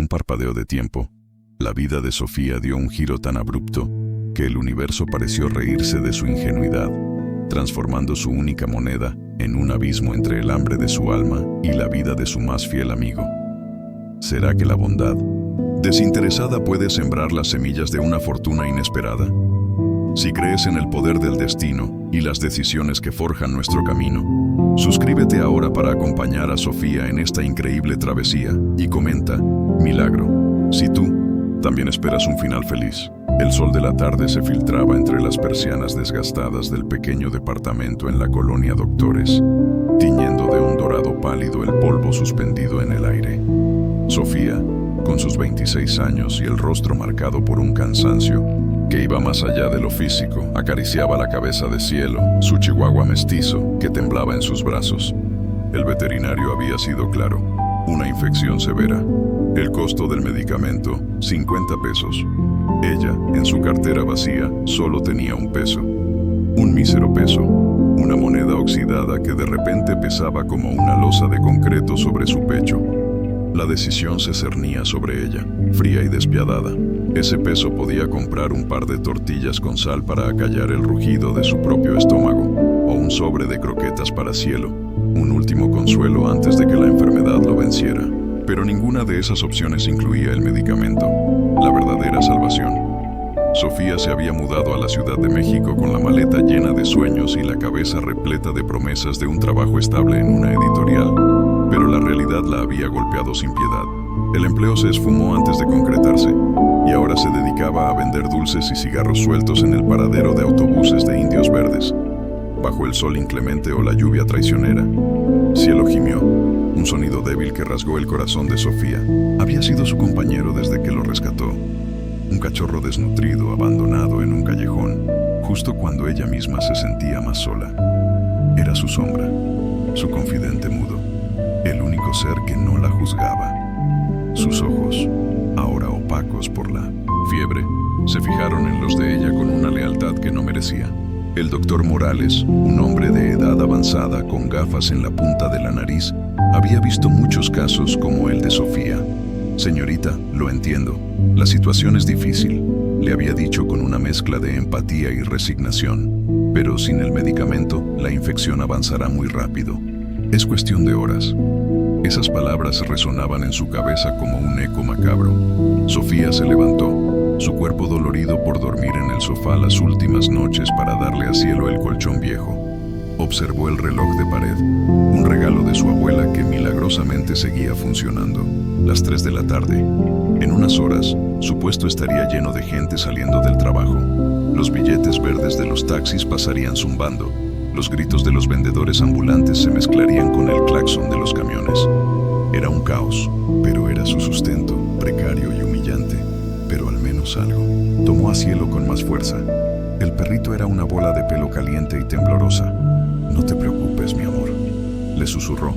un parpadeo de tiempo, la vida de Sofía dio un giro tan abrupto que el universo pareció reírse de su ingenuidad, transformando su única moneda en un abismo entre el hambre de su alma y la vida de su más fiel amigo. ¿Será que la bondad desinteresada puede sembrar las semillas de una fortuna inesperada? Si crees en el poder del destino y las decisiones que forjan nuestro camino, suscríbete ahora para acompañar a Sofía en esta increíble travesía y comenta: milagro, si tú también esperas un final feliz. El sol de la tarde se filtraba entre las persianas desgastadas del pequeño departamento en la colonia Doctores, tiñendo de un dorado pálido el polvo suspendido en el aire. Sofía, con sus 26 años y el rostro marcado por un cansancio que iba más allá de lo físico, acariciaba la cabeza de Cielo, su chihuahua mestizo, que temblaba en sus brazos. El veterinario había sido claro: una infección severa. El costo del medicamento, 50 pesos. Ella, en su cartera vacía, solo tenía un peso. Un mísero peso. Una moneda oxidada que de repente pesaba como una losa de concreto sobre su pecho. La decisión se cernía sobre ella, fría y despiadada. Ese peso podía comprar un par de tortillas con sal para acallar el rugido de su propio estómago, o un sobre de croquetas para Cielo, un último consuelo antes de que la enfermedad lo venciera. Pero ninguna de esas opciones incluía el medicamento, la verdadera salvación. Sofía se había mudado a la Ciudad de México con la maleta llena de sueños y la cabeza repleta de promesas de un trabajo estable en una editorial, pero la realidad la había golpeado sin piedad. El empleo se esfumó antes de concretarse, y ahora se dedicaba a vender dulces y cigarros sueltos en el paradero de autobuses de Indios Verdes, bajo el sol inclemente o la lluvia traicionera. Cielo gimió, un sonido débil que rasgó el corazón de Sofía. Había sido su compañero desde que lo rescató. Un cachorro desnutrido, abandonado en un callejón, justo cuando ella misma se sentía más sola. Era su sombra, su confidente mudo, el único ser que no la juzgaba. Sus ojos, ahora opacos por la fiebre, se fijaron en los de ella con una lealtad que no merecía. El doctor Morales, un hombre de edad avanzada con gafas en la punta de la nariz, había visto muchos casos como el de Sofía. Señorita, lo entiendo. La situación es difícil, le había dicho con una mezcla de empatía y resignación. Pero sin el medicamento, la infección avanzará muy rápido. Es cuestión de horas. Esas palabras resonaban en su cabeza como un eco macabro. Sofía se levantó, su cuerpo dolorido por dormir en el sofá las últimas noches para darle a Cielo el colchón viejo. Observó el reloj de pared, un regalo de su abuela que milagrosamente seguía funcionando. Las 3 de la tarde. En unas horas, su puesto estaría lleno de gente saliendo del trabajo. Los billetes verdes de los taxis pasarían zumbando. Los gritos de los vendedores ambulantes se mezclarían con el claxon de los camiones. Era un caos, pero era su sustento, precario y humillante. Pero al menos algo. Tomó a Cielo con más fuerza. El perrito era una bola de pelo caliente y temblorosa. «No te preocupes, mi amor», le susurró,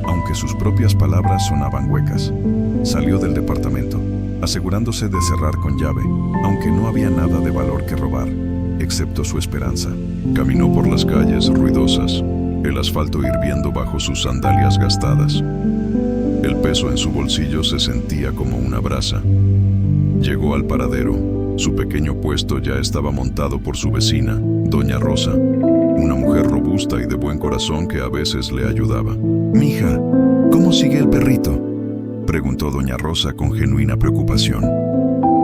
aunque sus propias palabras sonaban huecas. Salió del departamento, asegurándose de cerrar con llave, aunque no había nada de valor que robar, excepto su esperanza. Caminó por las calles ruidosas, el asfalto hirviendo bajo sus sandalias gastadas. El peso en su bolsillo se sentía como una brasa. Llegó al paradero. Su pequeño puesto ya estaba montado por su vecina, doña Rosa, una mujer robusta y de buen corazón que a veces le ayudaba. «Mija, ¿cómo sigue el perrito?», preguntó doña Rosa con genuina preocupación.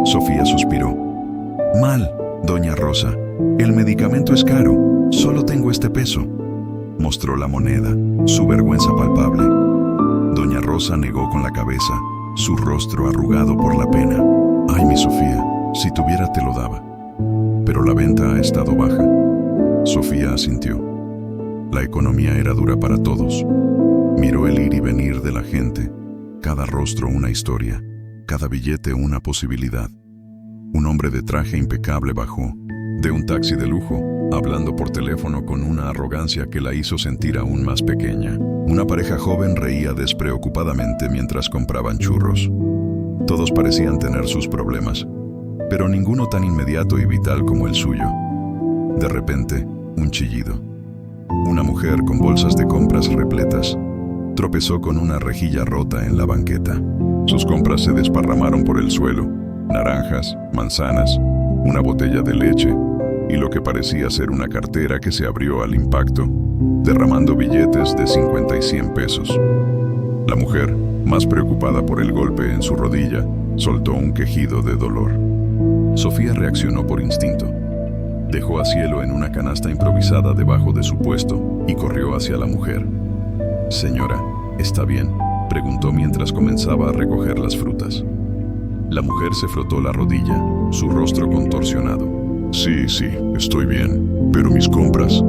Sofía suspiró. «Mal, doña Rosa. El medicamento es caro. Solo tengo este peso». Mostró la moneda, su vergüenza palpable. Doña Rosa negó con la cabeza, su rostro arrugado por la pena. «Ay, mi Sofía, si tuviera te lo daba. Pero la venta ha estado baja». Sofía asintió. La economía era dura para todos. Miró el ir y venir de la gente, cada rostro una historia, cada billete una posibilidad. Un hombre de traje impecable bajó de un taxi de lujo, hablando por teléfono con una arrogancia que la hizo sentir aún más pequeña. Una pareja joven reía despreocupadamente mientras compraban churros. Todos parecían tener sus problemas, pero ninguno tan inmediato y vital como el suyo. De repente, un chillido. Una mujer con bolsas de compras repletas. tropezó con una rejilla rota en la banqueta. Sus compras se desparramaron por el suelo: naranjas, manzanas, una botella de leche y lo que parecía ser una cartera que se abrió al impacto, derramando billetes de 50 y 100 pesos. La mujer, más preocupada por el golpe en su rodilla, soltó un quejido de dolor. Sofía reaccionó por instinto. Dejó a Cielo en una canasta improvisada debajo de su puesto y corrió hacia la mujer. «Señora, ¿está bien?», preguntó mientras comenzaba a recoger las frutas. La mujer se frotó la rodilla, su rostro contorsionado. «Sí, estoy bien, pero mis compras»,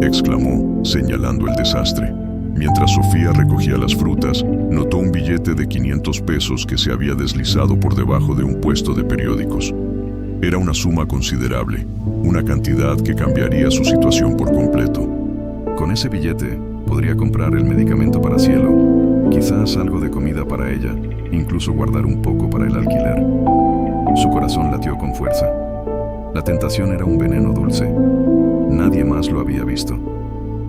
exclamó, señalando el desastre. Mientras Sofía recogía las frutas, notó un billete de 500 pesos que se había deslizado por debajo de un puesto de periódicos. Era una suma considerable, una cantidad que cambiaría su situación por completo. Con ese billete podría comprar el medicamento para Cielo, quizás algo de comida para ella, incluso guardar un poco para el alquiler. Su corazón latió con fuerza. La tentación era un veneno dulce. Nadie más lo había visto.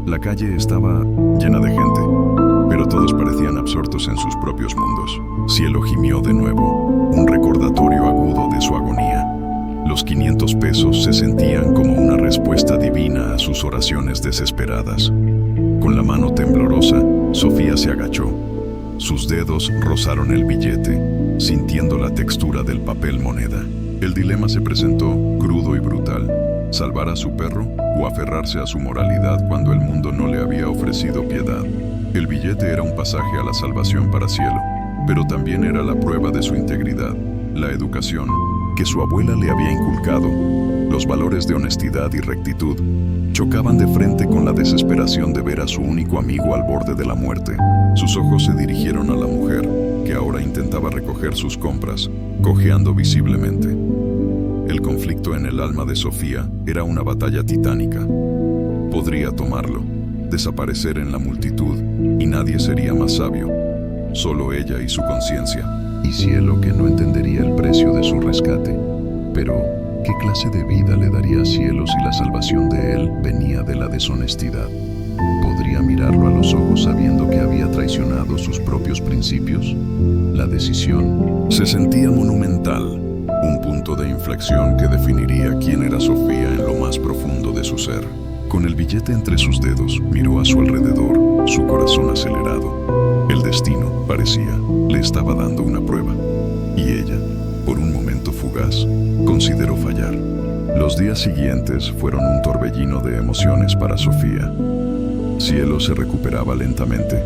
La calle estaba llena de gente, pero todos parecían absortos en sus propios mundos. Cielo gimió de nuevo, un recordatorio agudo de su agonía. Los 500 pesos se sentían como una respuesta divina a sus oraciones desesperadas. Con la mano temblorosa, Sofía se agachó. Sus dedos rozaron el billete, sintiendo la textura del papel moneda. El dilema se presentó, crudo y brutal: salvar a su perro o aferrarse a su moralidad cuando el mundo no le había ofrecido piedad. El billete era un pasaje a la salvación para Cielo, pero también era la prueba de su integridad, la educación que su abuela le había inculcado. Los valores de honestidad y rectitud chocaban de frente con la desesperación de ver a su único amigo al borde de la muerte. Sus ojos se dirigieron a la mujer, que ahora intentaba recoger sus compras, cojeando visiblemente. El conflicto en el alma de Sofía era una batalla titánica. Podría tomarlo, desaparecer en la multitud, y nadie sería más sabio. Solo ella y su conciencia. Y Cielo, que no entendería el precio de su rescate. Pero, ¿qué clase de vida le daría a Cielo si la salvación de él venía de la deshonestidad? ¿Podría mirarlo a los ojos sabiendo que había traicionado sus propios principios? La decisión se sentía monumental. Un punto de inflexión que definiría quién era Sofía en lo más profundo de su ser. Con el billete entre sus dedos, miró a su alrededor, su corazón acelerado. El destino, parecía, le estaba dando una prueba. Y ella, por un momento fugaz, consideró fallar. Los días siguientes fueron un torbellino de emociones para Sofía. Cielo se recuperaba lentamente,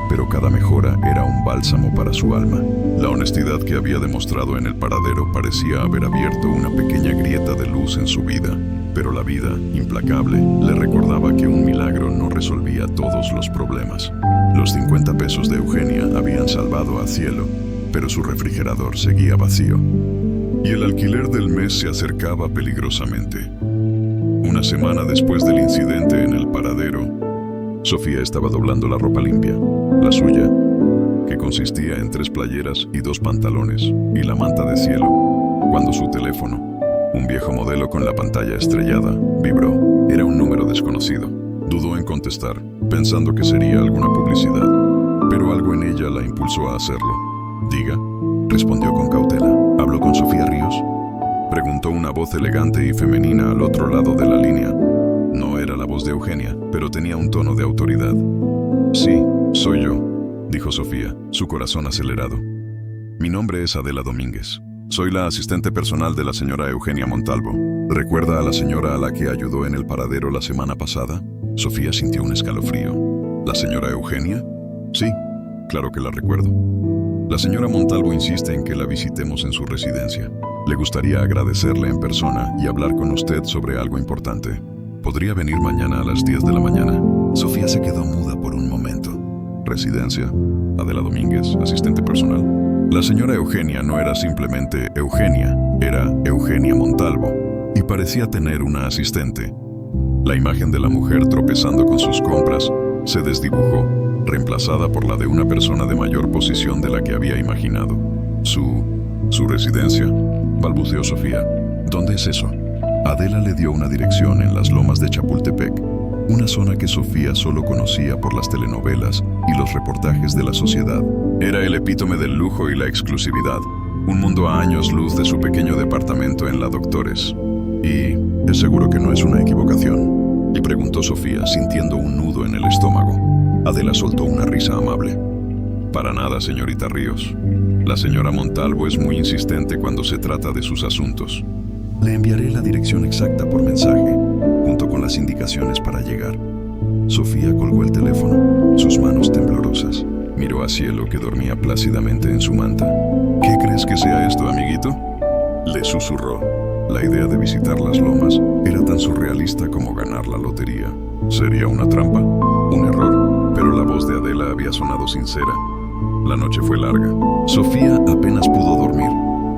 pero cada mejora era un bálsamo para su alma. La honestidad que había demostrado en el paradero parecía haber abierto una pequeña grieta de luz en su vida, pero la vida, implacable, le recordaba que un milagro no resolvía todos los problemas. Los 50 pesos de Eugenia habían salvado a Cielo, pero su refrigerador seguía vacío. Y el alquiler del mes se acercaba peligrosamente. Una semana después del incidente en el paradero, Sofía estaba doblando la ropa limpia, la suya, que consistía en 3 playeras y 2 pantalones, y la manta de Cielo, cuando su teléfono, un viejo modelo con la pantalla estrellada, vibró. Era un número desconocido. Dudó en contestar, pensando que sería alguna publicidad, pero algo en ella la impulsó a hacerlo. «Diga», respondió con cautela. «¿Habló con Sofía Ríos?», preguntó una voz elegante y femenina al otro lado de la línea. No era la voz de Eugenia, pero tenía un tono de autoridad. «Sí, soy yo», dijo Sofía, su corazón acelerado. «Mi nombre es Adela Domínguez. Soy la asistente personal de la señora Eugenia Montalvo. ¿Recuerda a la señora a la que ayudó en el paradero la semana pasada?». Sofía sintió un escalofrío. «¿La señora Eugenia?». «Sí, claro que la recuerdo. La señora Montalvo insiste en que la visitemos en su residencia. Le gustaría agradecerle en persona y hablar con usted sobre algo importante. ¿Podría venir mañana a las 10 de la mañana?». Sofía se quedó muda por un momento. «Residencia, Adela Domínguez, asistente personal». La señora Eugenia no era simplemente Eugenia, era Eugenia Montalvo, y parecía tener una asistente. La imagen de la mujer tropezando con sus compras se desdibujó, reemplazada por la de una persona de mayor posición de la que había imaginado. Su residencia», balbuceó Sofía. «¿Dónde es eso?». Adela le dio una dirección en las lomas de Chapultepec, una zona que Sofía solo conocía por las telenovelas y los reportajes de la sociedad. Era el epítome del lujo y la exclusividad, un mundo a años luz de su pequeño departamento en la Doctores. Y es seguro que no es una equivocación, le preguntó Sofía, sintiendo un nudo en el estómago. Adela soltó una risa amable. Para nada, señorita Ríos. La señora Montalvo es muy insistente cuando se trata de sus asuntos. Le enviaré la dirección exacta por mensaje, junto con las indicaciones para llegar. Sofía colgó el teléfono, sus manos temblorosas. Miró a Cielo, que dormía plácidamente en su manta. ¿Qué crees que sea esto, amiguito?, le susurró. La idea de visitar las lomas era tan surrealista como ganar la lotería. ¿Sería una trampa? ¿Un error? Pero la voz de Adela había sonado sincera. La noche fue larga. Sofía apenas pudo dormir,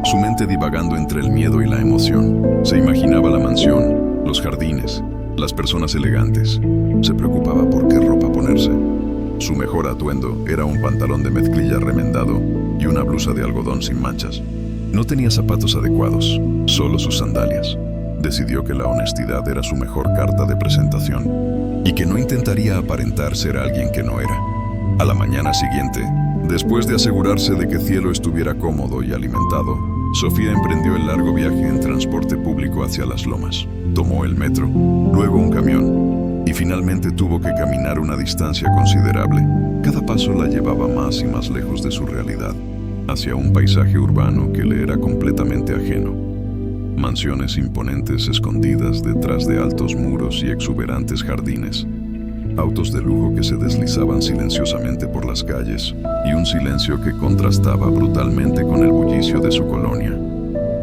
su mente divagando entre el miedo y la emoción. Se imaginaba la mansión, los jardines, las personas elegantes. Se preocupaba por qué ropa ponerse. Su mejor atuendo era un pantalón de mezclilla remendado y una blusa de algodón sin manchas. No tenía zapatos adecuados, solo sus sandalias. Decidió que la honestidad era su mejor carta de presentación y que no intentaría aparentar ser alguien que no era. A la mañana siguiente, después de asegurarse de que Cielo estuviera cómodo y alimentado, Sofía emprendió el largo viaje en transporte público hacia las lomas. Tomó el metro, luego un camión, y finalmente tuvo que caminar una distancia considerable. Cada paso la llevaba más y más lejos de su realidad, hacia un paisaje urbano que le era completamente ajeno. Mansiones imponentes escondidas detrás de altos muros y exuberantes jardines. Autos de lujo que se deslizaban silenciosamente por las calles y un silencio que contrastaba brutalmente con el bullicio de su colonia.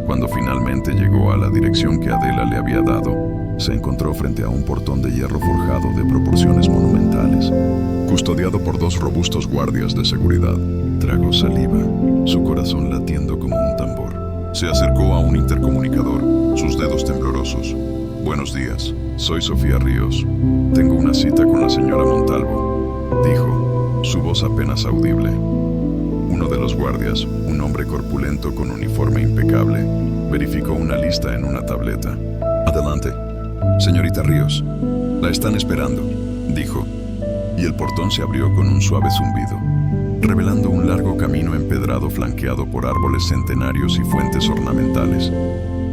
Cuando finalmente llegó a la dirección que Adela le había dado, se encontró frente a un portón de hierro forjado de proporciones monumentales, custodiado por dos robustos guardias de seguridad. Tragó saliva, su corazón latiendo como un tambor. Se acercó a un intercomunicador, sus dedos temblorosos. «Buenos días, soy Sofía Ríos. Tengo una cita con la señora Montalvo», dijo, su voz apenas audible. Uno de los guardias, un hombre corpulento con uniforme impecable, verificó una lista en una tableta. «Adelante, señorita Ríos. La están esperando», dijo, y el portón se abrió con un suave zumbido, revelando un largo camino empedrado flanqueado por árboles centenarios y fuentes ornamentales.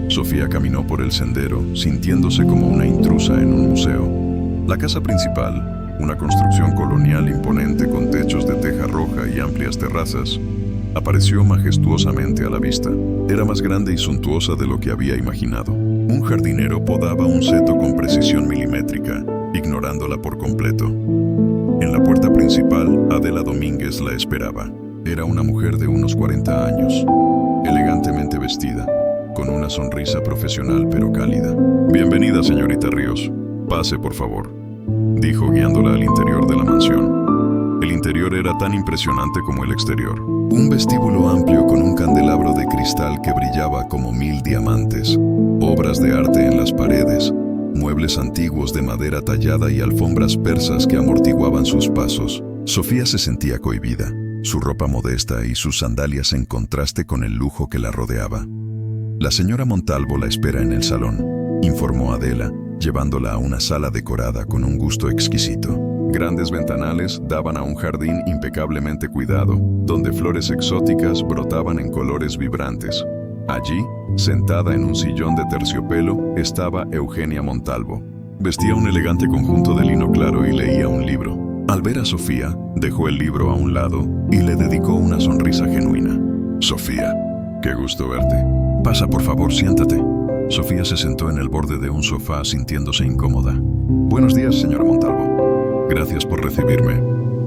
Sofía caminó por el sendero, sintiéndose como una intrusa en un museo. La casa principal, una construcción colonial imponente con techos de teja roja y amplias terrazas, apareció majestuosamente a la vista. Era más grande y suntuosa de lo que había imaginado. Un jardinero podaba un seto con precisión milimétrica, ignorándola por completo. En la puerta principal, Adela Domínguez la esperaba. Era una mujer de unos 40 años, elegantemente vestida, con una sonrisa profesional pero cálida. «Bienvenida, señorita Ríos. Pase, por favor», dijo, guiándola al interior de la mansión. El interior era tan impresionante como el exterior. Un vestíbulo amplio con un candelabro de cristal que brillaba como 1000 diamantes, obras de arte en las paredes, muebles antiguos de madera tallada y alfombras persas que amortiguaban sus pasos. Sofía se sentía cohibida, su ropa modesta y sus sandalias en contraste con el lujo que la rodeaba. «La señora Montalvo la espera en el salón», informó Adela, llevándola a una sala decorada con un gusto exquisito. Grandes ventanales daban a un jardín impecablemente cuidado, donde flores exóticas brotaban en colores vibrantes. Allí, sentada en un sillón de terciopelo, estaba Eugenia Montalvo. Vestía un elegante conjunto de lino claro y leía un libro. Al ver a Sofía, dejó el libro a un lado y le dedicó una sonrisa genuina. «Sofía, qué gusto verte. Pasa, por favor, siéntate». Sofía se sentó en el borde de un sofá sintiéndose incómoda. «Buenos días, señora Montalvo. Gracias por recibirme.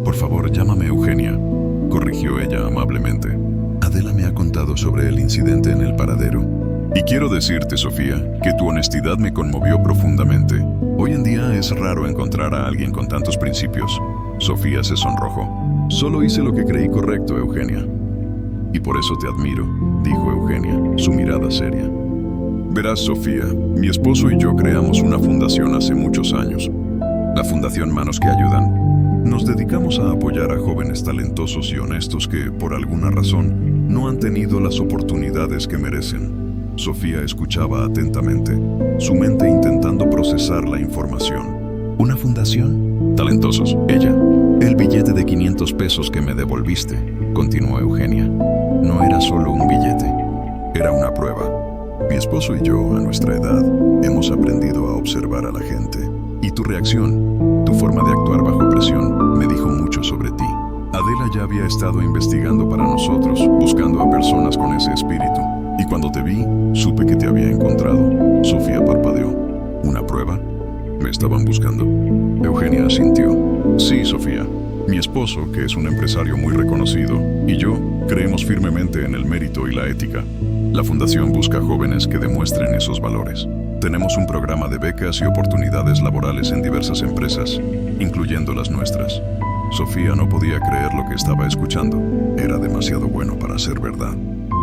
Por favor, llámame Eugenia», corrigió ella amablemente. «Adela me ha contado sobre el incidente en el paradero. Y quiero decirte, Sofía, que tu honestidad me conmovió profundamente. Hoy en día es raro encontrar a alguien con tantos principios». Sofía se sonrojó. «Solo hice lo que creí correcto, Eugenia. Y por eso te admiro», dijo Eugenia, su mirada seria. «Verás, Sofía, mi esposo y yo creamos una fundación hace muchos años, la Fundación Manos que Ayudan. Nos dedicamos a apoyar a jóvenes talentosos y honestos que, por alguna razón, no han tenido las oportunidades que merecen». Sofía escuchaba atentamente, su mente intentando procesar la información. «¿Una fundación?» «Talentosos, ella. El billete de 500 pesos que me devolviste, continuó Eugenia, no era solo un billete, era una prueba. Mi esposo y yo, a nuestra edad, hemos aprendido a observar a la gente. Y tu reacción, tu forma de actuar bajo presión, me dijo mucho sobre ti. Adela ya había estado investigando para nosotros, buscando a personas con ese espíritu. Y cuando te vi, supe que te había encontrado. Sofía parpadeó. ¿Una prueba? ¿Me estaban buscando? Eugenia asintió. Sí, Sofía. Mi esposo, que es un empresario muy reconocido, y yo creemos firmemente en el mérito y la ética. La Fundación busca jóvenes que demuestren esos valores. Tenemos un programa de becas y oportunidades laborales en diversas empresas, incluyendo las nuestras. Sofía no podía creer lo que estaba escuchando. Era demasiado bueno para ser verdad.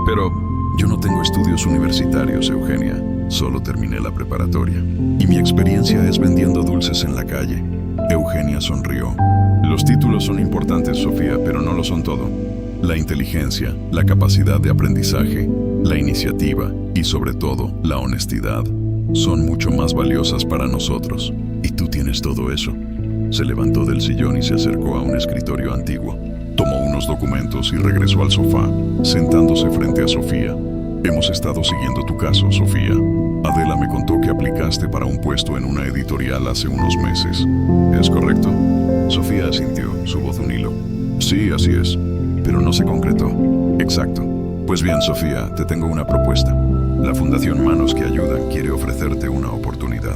Pero yo no tengo estudios universitarios, Eugenia. Solo terminé la preparatoria. Y mi experiencia es vendiendo dulces en la calle. Eugenia sonrió. Los títulos son importantes, Sofía, pero no lo son todo. La inteligencia, la capacidad de aprendizaje, la iniciativa y, sobre todo, la honestidad son mucho más valiosas para nosotros. Y tú tienes todo eso. Se levantó del sillón y se acercó a un escritorio antiguo. Tomó unos documentos y regresó al sofá, sentándose frente a Sofía. Hemos estado siguiendo tu caso, Sofía. Adela me contó que aplicaste para un puesto en una editorial hace unos meses. ¿Es correcto? Sofía asintió, su voz un hilo. Sí, así es, pero no se concretó. Exacto. Pues bien, Sofía, te tengo una propuesta. La Fundación Manos que Ayudan quiere ofrecerte una oportunidad.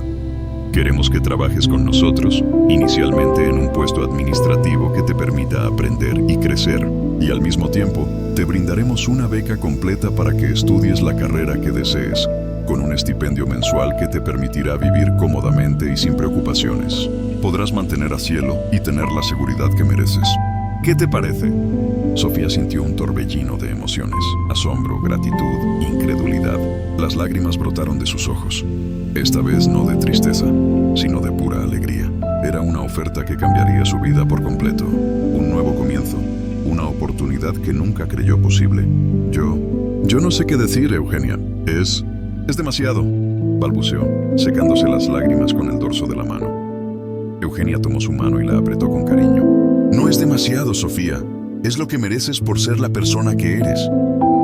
Queremos que trabajes con nosotros, inicialmente en un puesto administrativo que te permita aprender y crecer, y al mismo tiempo te brindaremos una beca completa para que estudies la carrera que desees, con un estipendio mensual que te permitirá vivir cómodamente y sin preocupaciones. Podrás mantener a cielo y tener la seguridad que mereces. ¿Qué te parece? Sofía sintió un torbellino de emociones, asombro, gratitud, incredulidad. Las lágrimas brotaron de sus ojos. Esta vez no de tristeza, sino de pura alegría. Era una oferta que cambiaría su vida por completo. Un nuevo comienzo, una oportunidad que nunca creyó posible. Yo no sé qué decir, Eugenia. Es demasiado, balbuceó, secándose las lágrimas con el dorso de la mano. Eugenia tomó su mano y la apretó con cariño. No es demasiado, Sofía. Es lo que mereces por ser la persona que eres.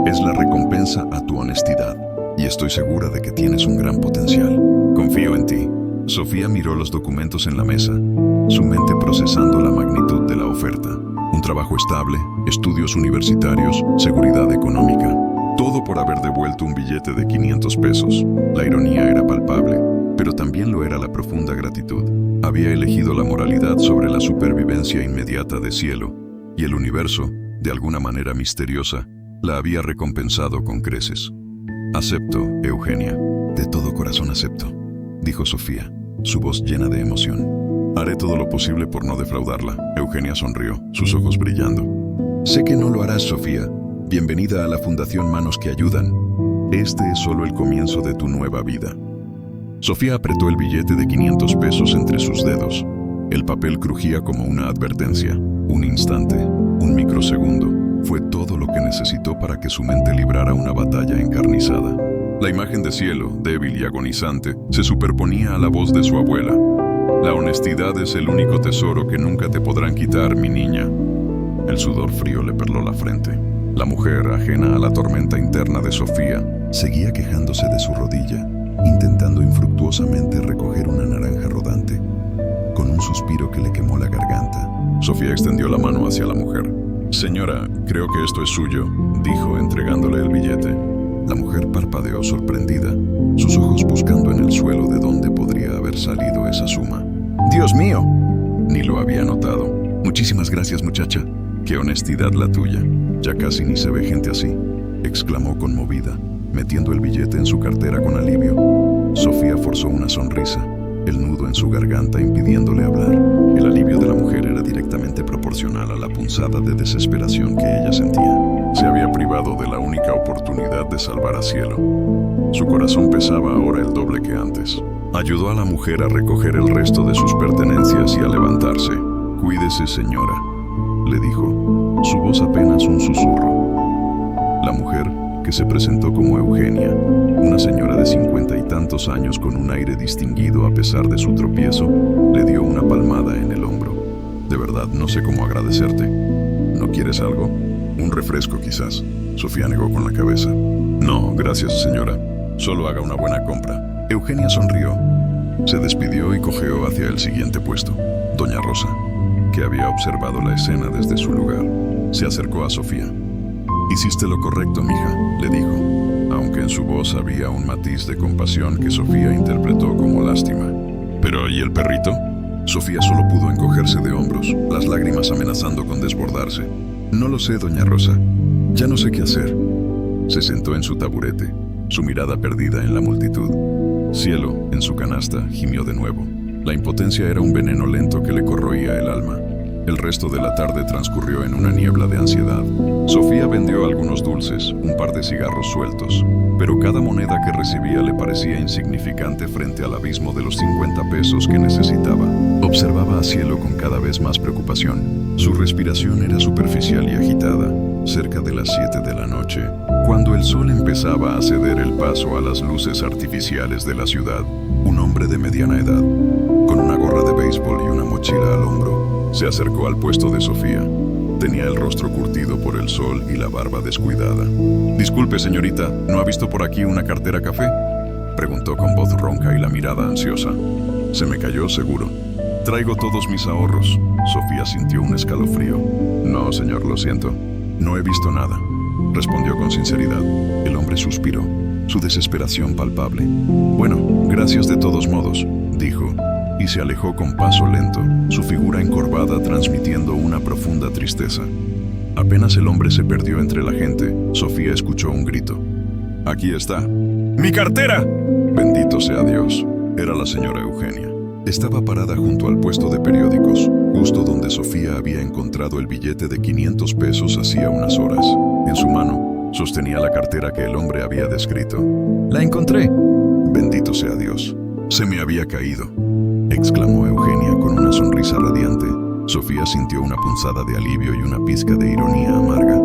Es la recompensa a tu honestidad. Y estoy segura de que tienes un gran potencial. Confío en ti. Sofía miró los documentos en la mesa, su mente procesando la magnitud de la oferta. Un trabajo estable, estudios universitarios, seguridad económica. Todo por haber devuelto un billete de 500 pesos. La ironía era palpable, pero también lo era la profunda gratitud. Había elegido la moralidad sobre la supervivencia inmediata de cielo, y el universo, de alguna manera misteriosa, la había recompensado con creces. Acepto, Eugenia. De todo corazón acepto, dijo Sofía, su voz llena de emoción. Haré todo lo posible por no defraudarla. Eugenia sonrió, sus ojos brillando. Sé que no lo harás, Sofía. Bienvenida a la Fundación Manos que Ayudan. Este es solo el comienzo de tu nueva vida. Sofía apretó el billete de 500 pesos entre sus dedos. El papel crujía como una advertencia. Un instante, un microsegundo, fue todo lo que necesitó para que su mente librara una batalla encarnizada. La imagen de cielo, débil y agonizante, se superponía a la voz de su abuela. La honestidad es el único tesoro que nunca te podrán quitar, mi niña. El sudor frío le perló la frente. La mujer, ajena a la tormenta interna de Sofía, seguía quejándose de su rodilla, intentando infructuosamente recoger una naranja rodante. Con un suspiro que le quemó la garganta, Sofía extendió la mano hacia la mujer. Señora, creo que esto es suyo, dijo, entregándole el billete. La mujer parpadeó sorprendida, sus ojos buscando en el suelo de dónde podría haber salido esa suma. ¡Dios mío! Ni lo había notado. Muchísimas gracias, muchacha. ¡Qué honestidad la tuya! Ya casi ni se ve gente así, exclamó conmovida, metiendo el billete en su cartera con alivio. Sofía forzó una sonrisa, el nudo en su garganta impidiéndole hablar. El alivio de la mujer era directamente proporcional a la punzada de desesperación que ella sentía. Se había privado de la única oportunidad de salvar a cielo. Su corazón pesaba ahora el doble que antes. Ayudó a la mujer a recoger el resto de sus pertenencias y a levantarse. Cuídese, señora, le dijo, su voz apenas un susurro. La mujer, que se presentó como Eugenia, una señora de 50 y tantos años con un aire distinguido a pesar de su tropiezo, le dio una palmada en el hombro. De verdad, no sé cómo agradecerte. ¿No quieres algo? Un refresco, quizás. Sofía negó con la cabeza. No, gracias, señora. Solo haga una buena compra. Eugenia sonrió. Se despidió y cojeó hacia el siguiente puesto. Doña Rosa, que había observado la escena desde su lugar, se acercó a Sofía. Hiciste lo correcto, mija, le dijo, aunque en su voz había un matiz de compasión que Sofía interpretó como lástima. ¿Pero y el perrito? Sofía solo pudo encogerse de hombros, las lágrimas amenazando con desbordarse. No lo sé, doña Rosa. Ya no sé qué hacer. Se sentó en su taburete, su mirada perdida en la multitud. Cielo, en su canasta, gimió de nuevo. La impotencia era un veneno lento que le corroía el alma. El resto de la tarde transcurrió en una niebla de ansiedad. Sofía vendió algunos dulces, un par de cigarros sueltos, pero cada moneda que recibía le parecía insignificante frente al abismo de los 50 pesos que necesitaba. Observaba a Cielo con cada vez más preocupación. Su respiración era superficial y agitada. Cerca de las 7 de la noche, cuando el sol empezaba a ceder el paso a las luces artificiales de la ciudad, un hombre de mediana edad, con una gorra de béisbol y una mochila al hombro, se acercó al puesto de Sofía. Tenía el rostro curtido por el sol y la barba descuidada. «Disculpe, señorita, ¿no ha visto por aquí una cartera café?», preguntó con voz ronca y la mirada ansiosa. «Se me cayó, seguro». «Traigo todos mis ahorros». Sofía sintió un escalofrío. «No, señor, lo siento. No he visto nada», respondió con sinceridad. El hombre suspiró, su desesperación palpable. «Bueno, gracias de todos modos», dijo, y se alejó con paso lento, su figura encorvada transmitiendo una profunda tristeza. Apenas el hombre se perdió entre la gente, Sofía escuchó un grito. «¡Aquí está! ¡Mi cartera!». Bendito sea Dios. Era la señora Eugenia. Estaba parada junto al puesto de periódicos, justo donde Sofía había encontrado el billete de 500 pesos hacía unas horas. En su mano, sostenía la cartera que el hombre había descrito. «¡La encontré!». «Bendito sea Dios. Se me había caído», exclamó Eugenia con una sonrisa radiante. Sofía sintió una punzada de alivio y una pizca de ironía amarga.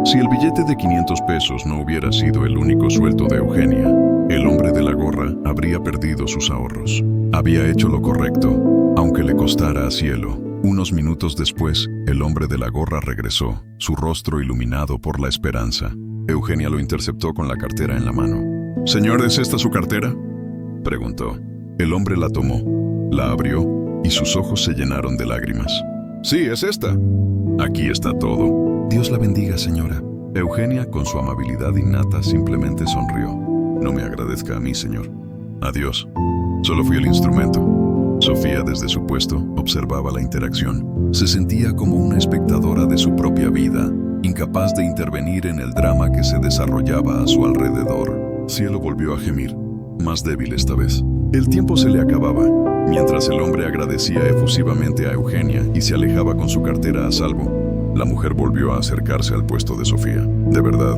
Si el billete de 500 pesos no hubiera sido el único sueldo de Eugenia, el hombre de la gorra habría perdido sus ahorros. Había hecho lo correcto, aunque le costara a Cielo. Unos minutos después, el hombre de la gorra regresó, su rostro iluminado por la esperanza. Eugenia lo interceptó con la cartera en la mano. «Señor, ¿es esta su cartera?», preguntó. El hombre la tomó, la abrió y sus ojos se llenaron de lágrimas. «Sí, es esta. Aquí está todo». «Dios la bendiga, señora». Eugenia, con su amabilidad innata, simplemente sonrió. «No me agradezca a mí, señor. Adiós. Solo fui el instrumento». Sofía, desde su puesto, observaba la interacción. Se sentía como una espectadora de su propia vida, incapaz de intervenir en el drama que se desarrollaba a su alrededor. Cielo volvió a gemir, más débil esta vez. El tiempo se le acababa, mientras el hombre agradecía efusivamente a Eugenia y se alejaba con su cartera a salvo. La mujer volvió a acercarse al puesto de Sofía. «De verdad,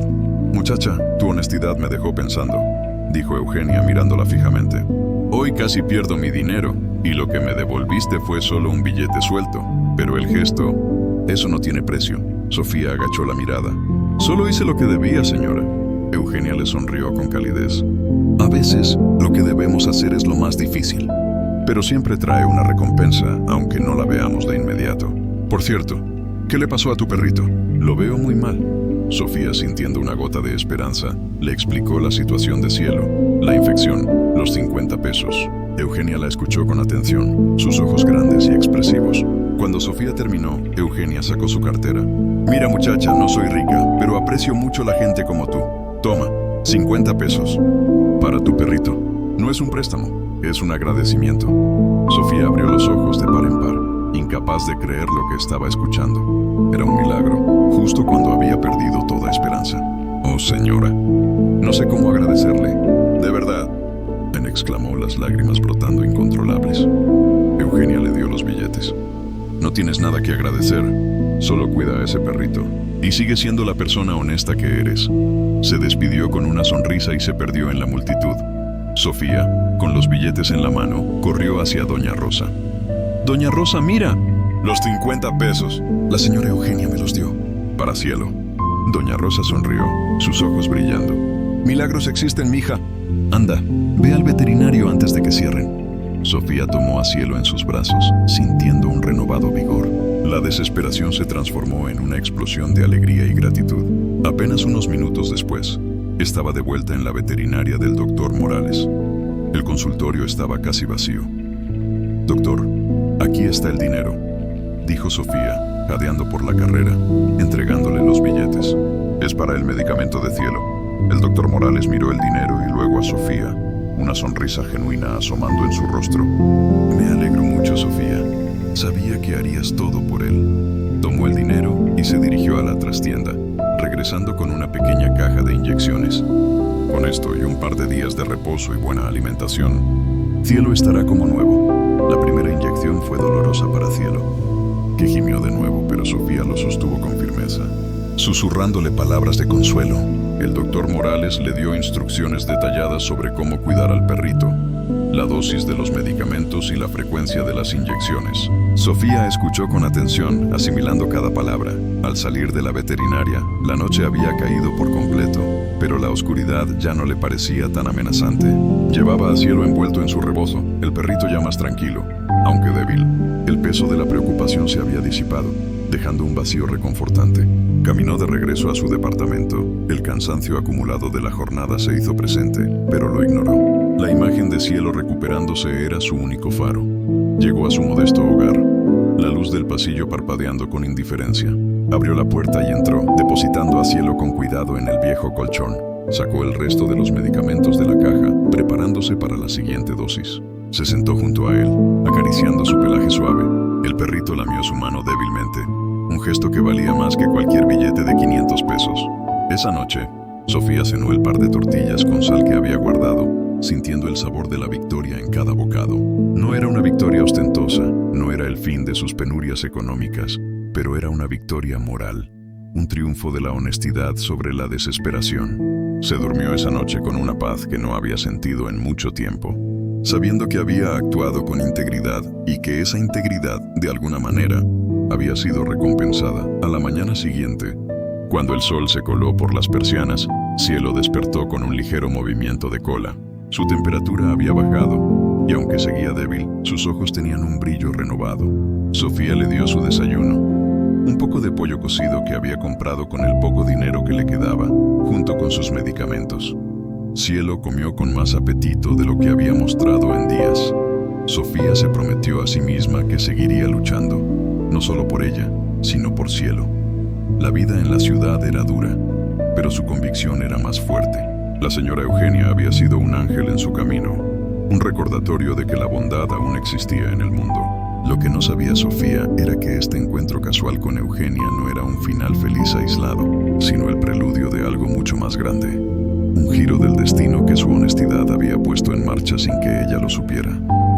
muchacha, tu honestidad me dejó pensando», dijo Eugenia mirándola fijamente. «Hoy casi pierdo mi dinero, y lo que me devolviste fue solo un billete suelto. Pero el gesto, eso no tiene precio». Sofía agachó la mirada. «Solo hice lo que debía, señora». Eugenia le sonrió con calidez. «A veces, lo que debemos hacer es lo más difícil, pero siempre trae una recompensa, aunque no la veamos de inmediato. Por cierto, ¿qué le pasó a tu perrito?». «Lo veo muy mal». Sofía, sintiendo una gota de esperanza, le explicó la situación de Cielo, la infección, los 50 pesos. Eugenia la escuchó con atención, sus ojos grandes y expresivos. Cuando Sofía terminó, Eugenia sacó su cartera. «Mira, muchacha, no soy rica, pero aprecio mucho la gente como tú. Toma, 50 pesos. Para tu perrito. No es un préstamo, es un agradecimiento». Sofía abrió los ojos de par en par, incapaz de creer lo que estaba escuchando. Era un milagro, justo cuando había perdido toda esperanza. «Oh, señora, no sé cómo agradecerle. De verdad», exclamó, las lágrimas brotando incontrolables. Eugenia le dio los billetes. «No tienes nada que agradecer. Solo cuida a ese perrito. Y sigue siendo la persona honesta que eres». Se despidió con una sonrisa y se perdió en la multitud. Sofía, con los billetes en la mano, corrió hacia Doña Rosa. «Doña Rosa, mira». «Los 50 pesos. La señora Eugenia me los dio». «Para Cielo». Doña Rosa sonrió, sus ojos brillando. «Milagros existen, mija. Anda, ve al veterinario antes de que cierren». Sofía tomó a Cielo en sus brazos, sintiendo un renovado vigor. La desesperación se transformó en una explosión de alegría y gratitud. Apenas unos minutos después, estaba de vuelta en la veterinaria del doctor Morales. El consultorio estaba casi vacío. «Doctor, aquí está el dinero», dijo Sofía, jadeando por la carrera, entregándole los billetes. «Es para el medicamento de Cielo». El doctor Morales miró el dinero y luego a Sofía, una sonrisa genuina asomando en su rostro. «Me alegro mucho, Sofía. Sabía que harías todo por él». Tomó el dinero y se dirigió a la trastienda, regresando con una pequeña caja de inyecciones. Con esto y un par de días de reposo y buena alimentación, Cielo estará como nuevo. La primera inyección fue dolorosa para Cielo, que gimió de nuevo, pero Sofía lo sostuvo con firmeza. Susurrándole palabras de consuelo, el doctor Morales le dio instrucciones detalladas sobre cómo cuidar al perrito, la dosis de los medicamentos y la frecuencia de las inyecciones. Sofía escuchó con atención, asimilando cada palabra. Al salir de la veterinaria, la noche había caído por completo, pero la oscuridad ya no le parecía tan amenazante. Llevaba a Cielo envuelto en su rebozo, el perrito ya más tranquilo, aunque débil. El peso de la preocupación se había disipado, dejando un vacío reconfortante. Caminó de regreso a su departamento. El cansancio acumulado de la jornada se hizo presente, pero lo ignoró. La imagen de Cielo recuperándose era su único faro. Llegó a su modesto hogar, la luz del pasillo parpadeando con indiferencia. Abrió la puerta y entró, depositando a Cielo con cuidado en el viejo colchón. Sacó el resto de los medicamentos de la caja, preparándose para la siguiente dosis. Se sentó junto a él, acariciando su pelaje suave. El perrito lamió su mano débilmente, un gesto que valía más que cualquier billete de 500 pesos. Esa noche, Sofía cenó el par de tortillas con sal que había guardado, sintiendo el sabor de la victoria en cada bocado. No era una victoria ostentosa, no era el fin de sus penurias económicas, pero era una victoria moral, un triunfo de la honestidad sobre la desesperación. Se durmió esa noche con una paz que no había sentido en mucho tiempo, sabiendo que había actuado con integridad y que esa integridad, de alguna manera, había sido recompensada. A la mañana siguiente, cuando el sol se coló por las persianas, Cielo despertó con un ligero movimiento de cola. Su temperatura había bajado, y aunque seguía débil, sus ojos tenían un brillo renovado. Sofía le dio su desayuno, un poco de pollo cocido que había comprado con el poco dinero que le quedaba, junto con sus medicamentos. Cielo comió con más apetito de lo que había mostrado en días. Sofía se prometió a sí misma que seguiría luchando, no solo por ella, sino por Cielo. La vida en la ciudad era dura, pero su convicción era más fuerte. La señora Eugenia había sido un ángel en su camino, un recordatorio de que la bondad aún existía en el mundo. Lo que no sabía Sofía era que este encuentro casual con Eugenia no era un final feliz aislado, sino el preludio de algo mucho más grande. Un giro del destino que su honestidad había puesto en marcha sin que ella lo supiera.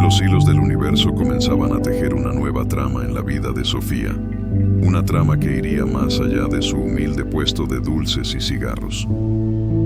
Los hilos del universo comenzaban a tejer una nueva trama en la vida de Sofía. Una trama que iría más allá de su humilde puesto de dulces y cigarros.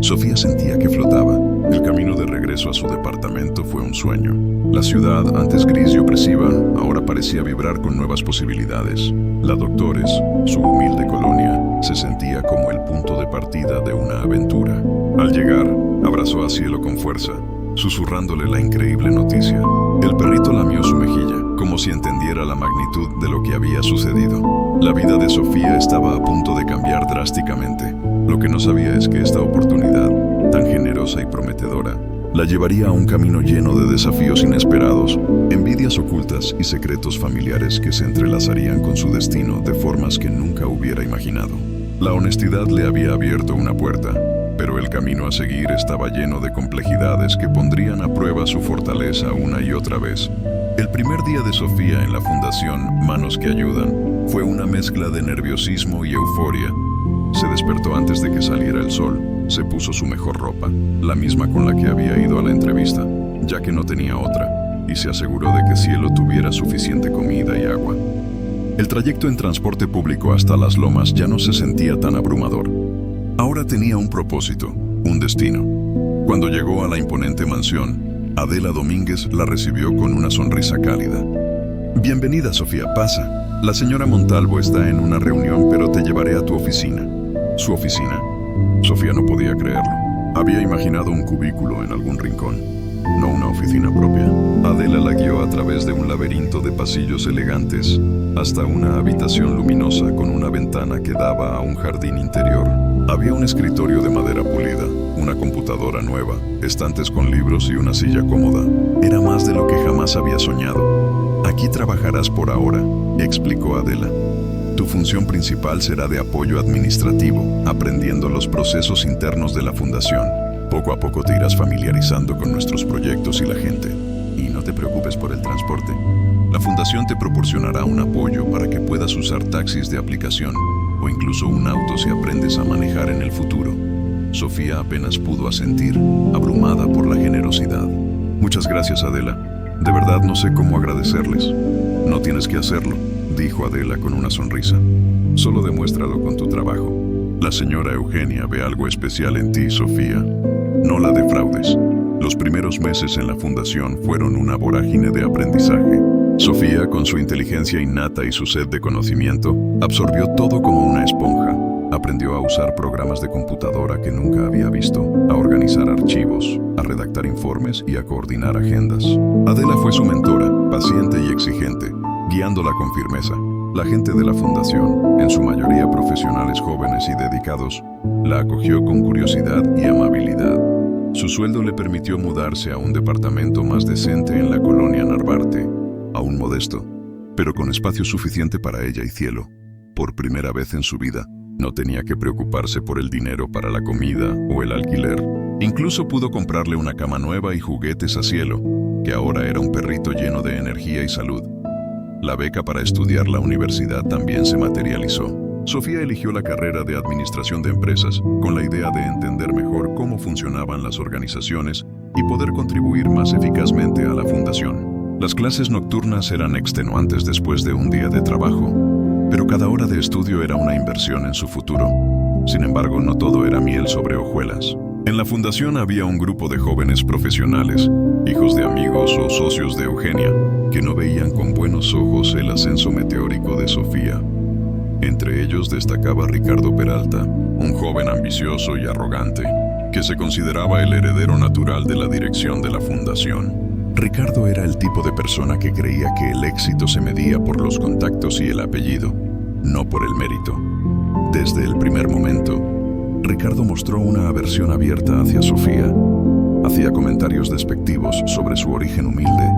Sofía sentía que flotaba. El camino de regreso a su departamento fue un sueño. La ciudad, antes gris y opresiva, ahora parecía vibrar con nuevas posibilidades. La Doctores, su humilde colonia, se sentía como el punto de partida de una aventura. Al llegar, abrazó a Cielo con fuerza, susurrándole la increíble noticia. El perrito lamió su mejilla, como si entendiera la magnitud de lo que había sucedido. La vida de Sofía estaba a punto de cambiar drásticamente. Lo que no sabía es que esta oportunidad, tan generosa y prometedora, la llevaría a un camino lleno de desafíos inesperados, envidias ocultas y secretos familiares que se entrelazarían con su destino de formas que nunca hubiera imaginado. La honestidad le había abierto una puerta, pero el camino a seguir estaba lleno de complejidades que pondrían a prueba su fortaleza una y otra vez. El primer día de Sofía en la Fundación Manos que Ayudan fue una mezcla de nerviosismo y euforia. Se despertó antes de que saliera el sol, se puso su mejor ropa, la misma con la que había ido a la entrevista, ya que no tenía otra, y se aseguró de que Cielo tuviera suficiente comida y agua. El trayecto en transporte público hasta Las Lomas ya no se sentía tan abrumador. Ahora tenía un propósito, un destino. Cuando llegó a la imponente mansión, Adela Domínguez la recibió con una sonrisa cálida. «Bienvenida, Sofía, pasa. La señora Montalvo está en una reunión, pero te llevaré a tu oficina». ¿Su oficina? Sofía no podía creerlo. Había imaginado un cubículo en algún rincón. no una oficina propia. Adela la guió a través de un laberinto de pasillos elegantes hasta una habitación luminosa con una ventana que daba a un jardín interior. Había un escritorio de madera pulida, una computadora nueva, estantes con libros y una silla cómoda. Era más de lo que jamás había soñado. Aquí trabajarás por ahora, explicó Adela. Tu función principal será de apoyo administrativo, aprendiendo los procesos internos de la fundación. Poco a poco te irás familiarizando con nuestros proyectos y la gente. Y no te preocupes por el transporte. La fundación te proporcionará un apoyo para que puedas usar taxis de aplicación o incluso un auto si aprendes a manejar en el futuro. Sofía apenas pudo asentir, abrumada por la generosidad. Muchas gracias, Adela. De verdad no sé cómo agradecerles. No tienes que hacerlo, dijo Adela con una sonrisa. Solo demuéstralo con tu trabajo. La señora Eugenia ve algo especial en ti, Sofía. No la defraudes. Los primeros meses en la fundación fueron una vorágine de aprendizaje. Sofía, con su inteligencia innata y su sed de conocimiento, absorbió todo como una esponja. Aprendió a usar programas de computadora que nunca había visto, a organizar archivos, a redactar informes y a coordinar agendas. Adela fue su mentora, paciente y exigente, guiándola con firmeza. La gente de la fundación, en su mayoría profesionales jóvenes y dedicados, la acogió con curiosidad y amabilidad. Su sueldo le permitió mudarse a un departamento más decente en la colonia Narvarte, aún modesto, pero con espacio suficiente para ella y Cielo. Por primera vez en su vida, no tenía que preocuparse por el dinero para la comida o el alquiler. Incluso pudo comprarle una cama nueva y juguetes a Cielo, que ahora era un perrito lleno de energía y salud. La beca para estudiar la universidad también se materializó. Sofía eligió la carrera de Administración de Empresas con la idea de entender mejor cómo funcionaban las organizaciones y poder contribuir más eficazmente a la fundación. Las clases nocturnas eran extenuantes después de un día de trabajo, pero cada hora de estudio era una inversión en su futuro. Sin embargo, no todo era miel sobre hojuelas. En la fundación había un grupo de jóvenes profesionales, hijos de amigos o socios de Eugenia, que no veían con buenos ojos el ascenso meteórico de Sofía. Entre ellos destacaba Ricardo Peralta, un joven ambicioso y arrogante, que se consideraba el heredero natural de la dirección de la fundación. Ricardo era el tipo de persona que creía que el éxito se medía por los contactos y el apellido, no por el mérito. Desde el primer momento, Ricardo mostró una aversión abierta hacia Sofía. Hacía comentarios despectivos sobre su origen humilde,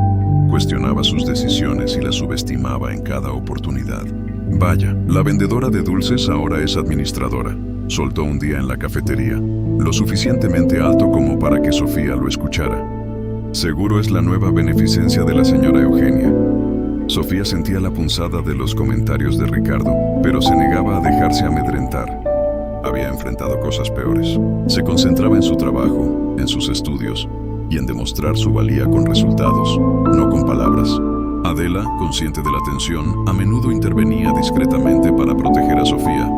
cuestionaba sus decisiones y las subestimaba en cada oportunidad. Vaya, la vendedora de dulces ahora es administradora, soltó un día en la cafetería, lo suficientemente alto como para que Sofía lo escuchara. Seguro es la nueva beneficencia de la señora Eugenia. Sofía sentía la punzada de los comentarios de Ricardo, pero se negaba a dejarse amedrentar. Había enfrentado cosas peores. Se concentraba en su trabajo, en sus estudios y en demostrar su valía con resultados, no con palabras. Adela, consciente de la tensión, a menudo intervenía discretamente para proteger a Sofía.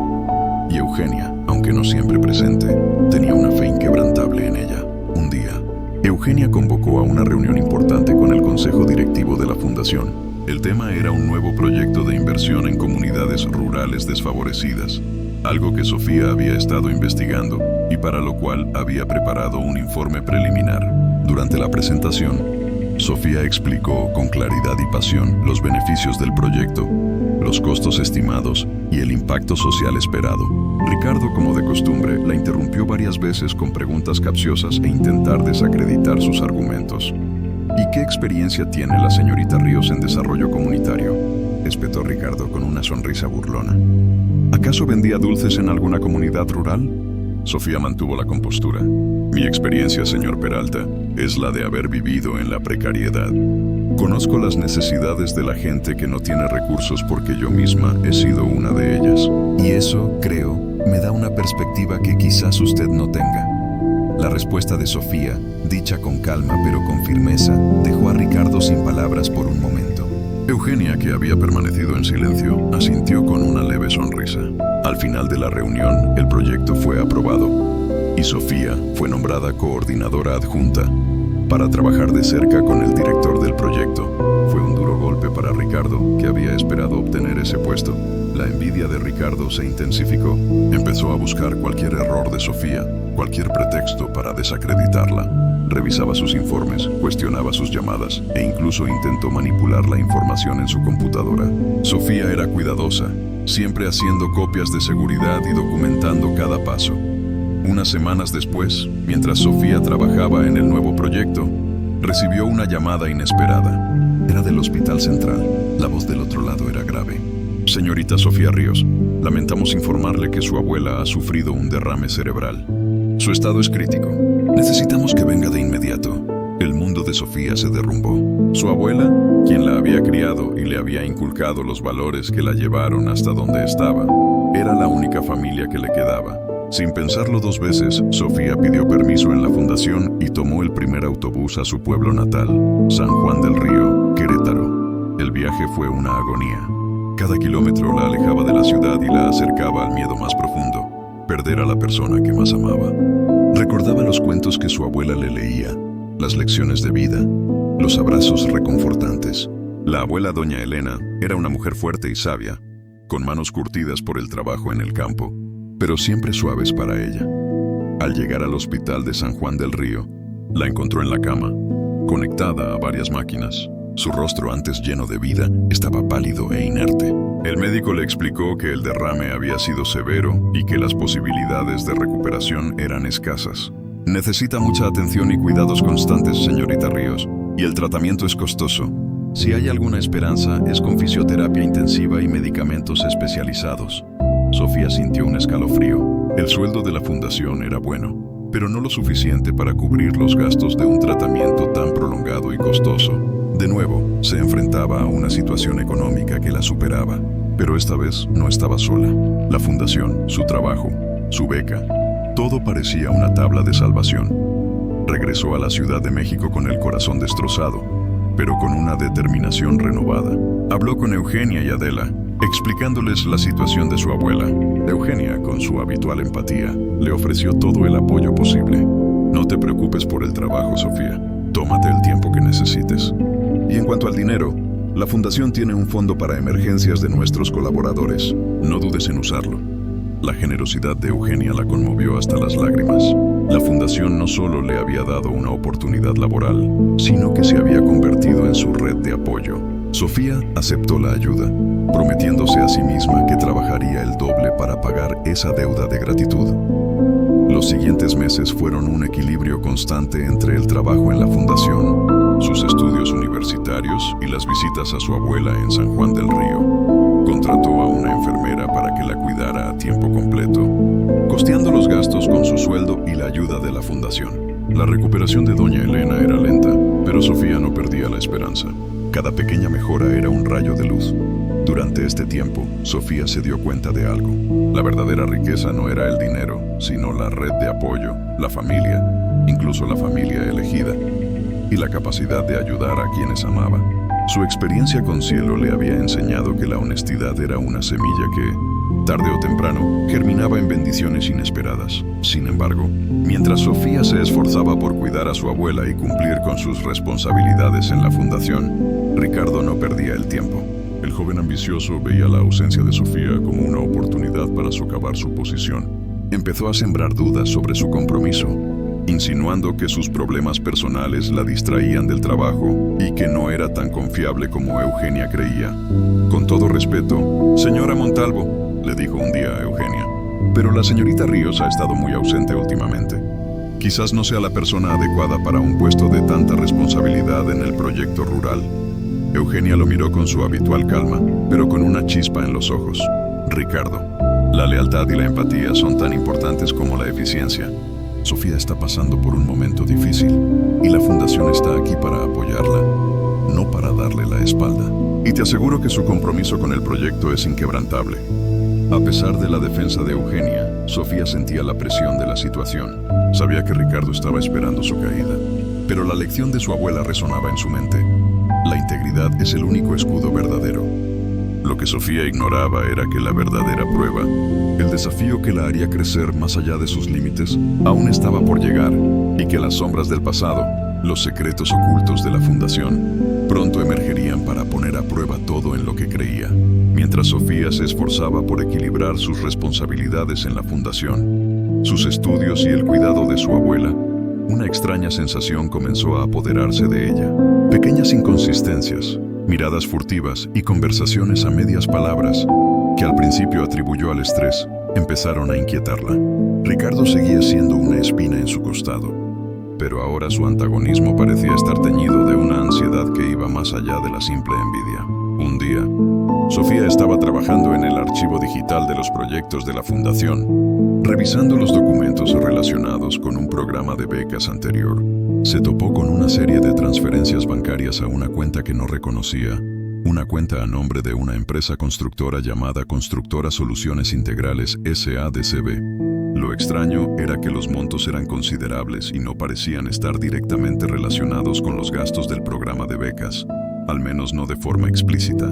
Y Eugenia, aunque no siempre presente, tenía una fe inquebrantable en ella. Un día, Eugenia convocó a una reunión importante con el consejo directivo de la fundación. El tema era un nuevo proyecto de inversión en comunidades rurales desfavorecidas, algo que Sofía había estado investigando y para lo cual había preparado un informe preliminar. Durante la presentación, Sofía explicó con claridad y pasión los beneficios del proyecto, los costos estimados y el impacto social esperado. Ricardo, como de costumbre, la interrumpió varias veces con preguntas capciosas e intentar desacreditar sus argumentos. ¿Y qué experiencia tiene la señorita Ríos en desarrollo comunitario?, espetó Ricardo con una sonrisa burlona. ¿Acaso vendía dulces en alguna comunidad rural? Sofía mantuvo la compostura. Mi experiencia, señor Peralta, es la de haber vivido en la precariedad. Conozco las necesidades de la gente que no tiene recursos porque yo misma he sido una de ellas. Y eso, creo, me da una perspectiva que quizás usted no tenga. La respuesta de Sofía, dicha con calma pero con firmeza, dejó a Ricardo sin palabras por un momento. Eugenia, que había permanecido en silencio, asintió con una leve sonrisa. Al final de la reunión, el proyecto fue aprobado y Sofía fue nombrada coordinadora adjunta para trabajar de cerca con el director del proyecto. Fue un duro golpe para Ricardo, que había esperado obtener ese puesto. La envidia de Ricardo se intensificó. Empezó a buscar cualquier error de Sofía, cualquier pretexto para desacreditarla. Revisaba sus informes, cuestionaba sus llamadas e incluso intentó manipular la información en su computadora. Sofía era cuidadosa, siempre haciendo copias de seguridad y documentando cada paso. Unas semanas después, mientras Sofía trabajaba en el nuevo proyecto, recibió una llamada inesperada. Era del Hospital Central. La voz del otro lado era grave. Señorita Sofía Ríos, lamentamos informarle que su abuela ha sufrido un derrame cerebral. Su estado es crítico. Necesitamos que venga de inmediato. El mundo de Sofía se derrumbó. Su abuela, quien la había criado y le había inculcado los valores que la llevaron hasta donde estaba, era la única familia que le quedaba. Sin pensarlo dos veces, Sofía pidió permiso en la fundación y tomó el primer autobús a su pueblo natal, San Juan del Río, Querétaro. El viaje fue una agonía. Cada kilómetro la alejaba de la ciudad y la acercaba al miedo más profundo, perder a la persona que más amaba. Recordaba los cuentos que su abuela le leía, las lecciones de vida, los abrazos reconfortantes. La abuela doña Elena era una mujer fuerte y sabia, con manos curtidas por el trabajo en el campo, pero siempre suaves para ella. Al llegar al hospital de San Juan del Río, la encontró en la cama, conectada a varias máquinas. Su rostro, antes lleno de vida, estaba pálido e inerte. El médico le explicó que el derrame había sido severo y que las posibilidades de recuperación eran escasas. Necesita mucha atención y cuidados constantes, señorita Ríos, y el tratamiento es costoso. Si hay alguna esperanza, es con fisioterapia intensiva y medicamentos especializados. Sofía sintió un escalofrío. El sueldo de la fundación era bueno, pero no lo suficiente para cubrir los gastos de un tratamiento tan prolongado y costoso. De nuevo, se enfrentaba a una situación económica que la superaba, pero esta vez no estaba sola. La fundación, su trabajo, su beca, todo parecía una tabla de salvación. Regresó a la Ciudad de México con el corazón destrozado, pero con una determinación renovada. Habló con Eugenia y Adela, explicándoles la situación de su abuela. Eugenia, con su habitual empatía, le ofreció todo el apoyo posible. No te preocupes por el trabajo, Sofía. Tómate el tiempo que necesites. Y en cuanto al dinero, la fundación tiene un fondo para emergencias de nuestros colaboradores. No dudes en usarlo. La generosidad de Eugenia la conmovió hasta las lágrimas. La fundación no solo le había dado una oportunidad laboral, sino que se había convertido en su red de apoyo. Sofía aceptó la ayuda, prometiéndose a sí misma que trabajaría el doble para pagar esa deuda de gratitud. Los siguientes meses fueron un equilibrio constante entre el trabajo en la fundación, sus estudios universitarios y las visitas a su abuela en San Juan del Río. Contrató a una enfermera para que la cuidara a tiempo completo, costeando los gastos con su sueldo y la ayuda de la fundación. La recuperación de doña Elena era lenta, pero Sofía no perdía la esperanza. Cada pequeña mejora era un rayo de luz. Durante este tiempo, Sofía se dio cuenta de algo. La verdadera riqueza no era el dinero, sino la red de apoyo, la familia, incluso la familia elegida, y la capacidad de ayudar a quienes amaba. Su experiencia con Cielo le había enseñado que la honestidad era una semilla que, tarde o temprano, germinaba en bendiciones inesperadas. Sin embargo, mientras Sofía se esforzaba por cuidar a su abuela y cumplir con sus responsabilidades en la fundación, Ricardo no perdía el tiempo. El joven ambicioso veía la ausencia de Sofía como una oportunidad para socavar su posición. Empezó a sembrar dudas sobre su compromiso, insinuando que sus problemas personales la distraían del trabajo y que no era tan confiable como Eugenia creía. Con todo respeto, señora Montalvo, le dijo un día a Eugenia, pero la señorita Ríos ha estado muy ausente últimamente. Quizás no sea la persona adecuada para un puesto de tanta responsabilidad en el proyecto rural. Eugenia lo miró con su habitual calma, pero con una chispa en los ojos. Ricardo, la lealtad y la empatía son tan importantes como la eficiencia. Sofía está pasando por un momento difícil y la fundación está aquí para apoyarla, no para darle la espalda. Y te aseguro que su compromiso con el proyecto es inquebrantable. A pesar de la defensa de Eugenia, Sofía sentía la presión de la situación. Sabía que Ricardo estaba esperando su caída, pero la lección de su abuela resonaba en su mente. La integridad es el único escudo verdadero. Lo que Sofía ignoraba era que la verdadera prueba, el desafío que la haría crecer más allá de sus límites, aún estaba por llegar, y que las sombras del pasado, los secretos ocultos de la fundación, pronto emergerían para poner a prueba todo en lo que creía. Mientras Sofía se esforzaba por equilibrar sus responsabilidades en la fundación, sus estudios y el cuidado de su abuela, una extraña sensación comenzó a apoderarse de ella. Pequeñas inconsistencias, miradas furtivas y conversaciones a medias palabras, que al principio atribuyó al estrés, empezaron a inquietarla. Ricardo seguía siendo una espina en su costado, pero ahora su antagonismo parecía estar teñido de una ansiedad que iba más allá de la simple envidia. Un día, Sofía estaba trabajando en el archivo digital de los proyectos de la fundación, revisando los documentos relacionados con un programa de becas anterior. Se topó con una serie de transferencias bancarias a una cuenta que no reconocía, una cuenta a nombre de una empresa constructora llamada Constructora Soluciones Integrales SADCB. Lo extraño era que los montos eran considerables y no parecían estar directamente relacionados con los gastos del programa de becas, al menos no de forma explícita.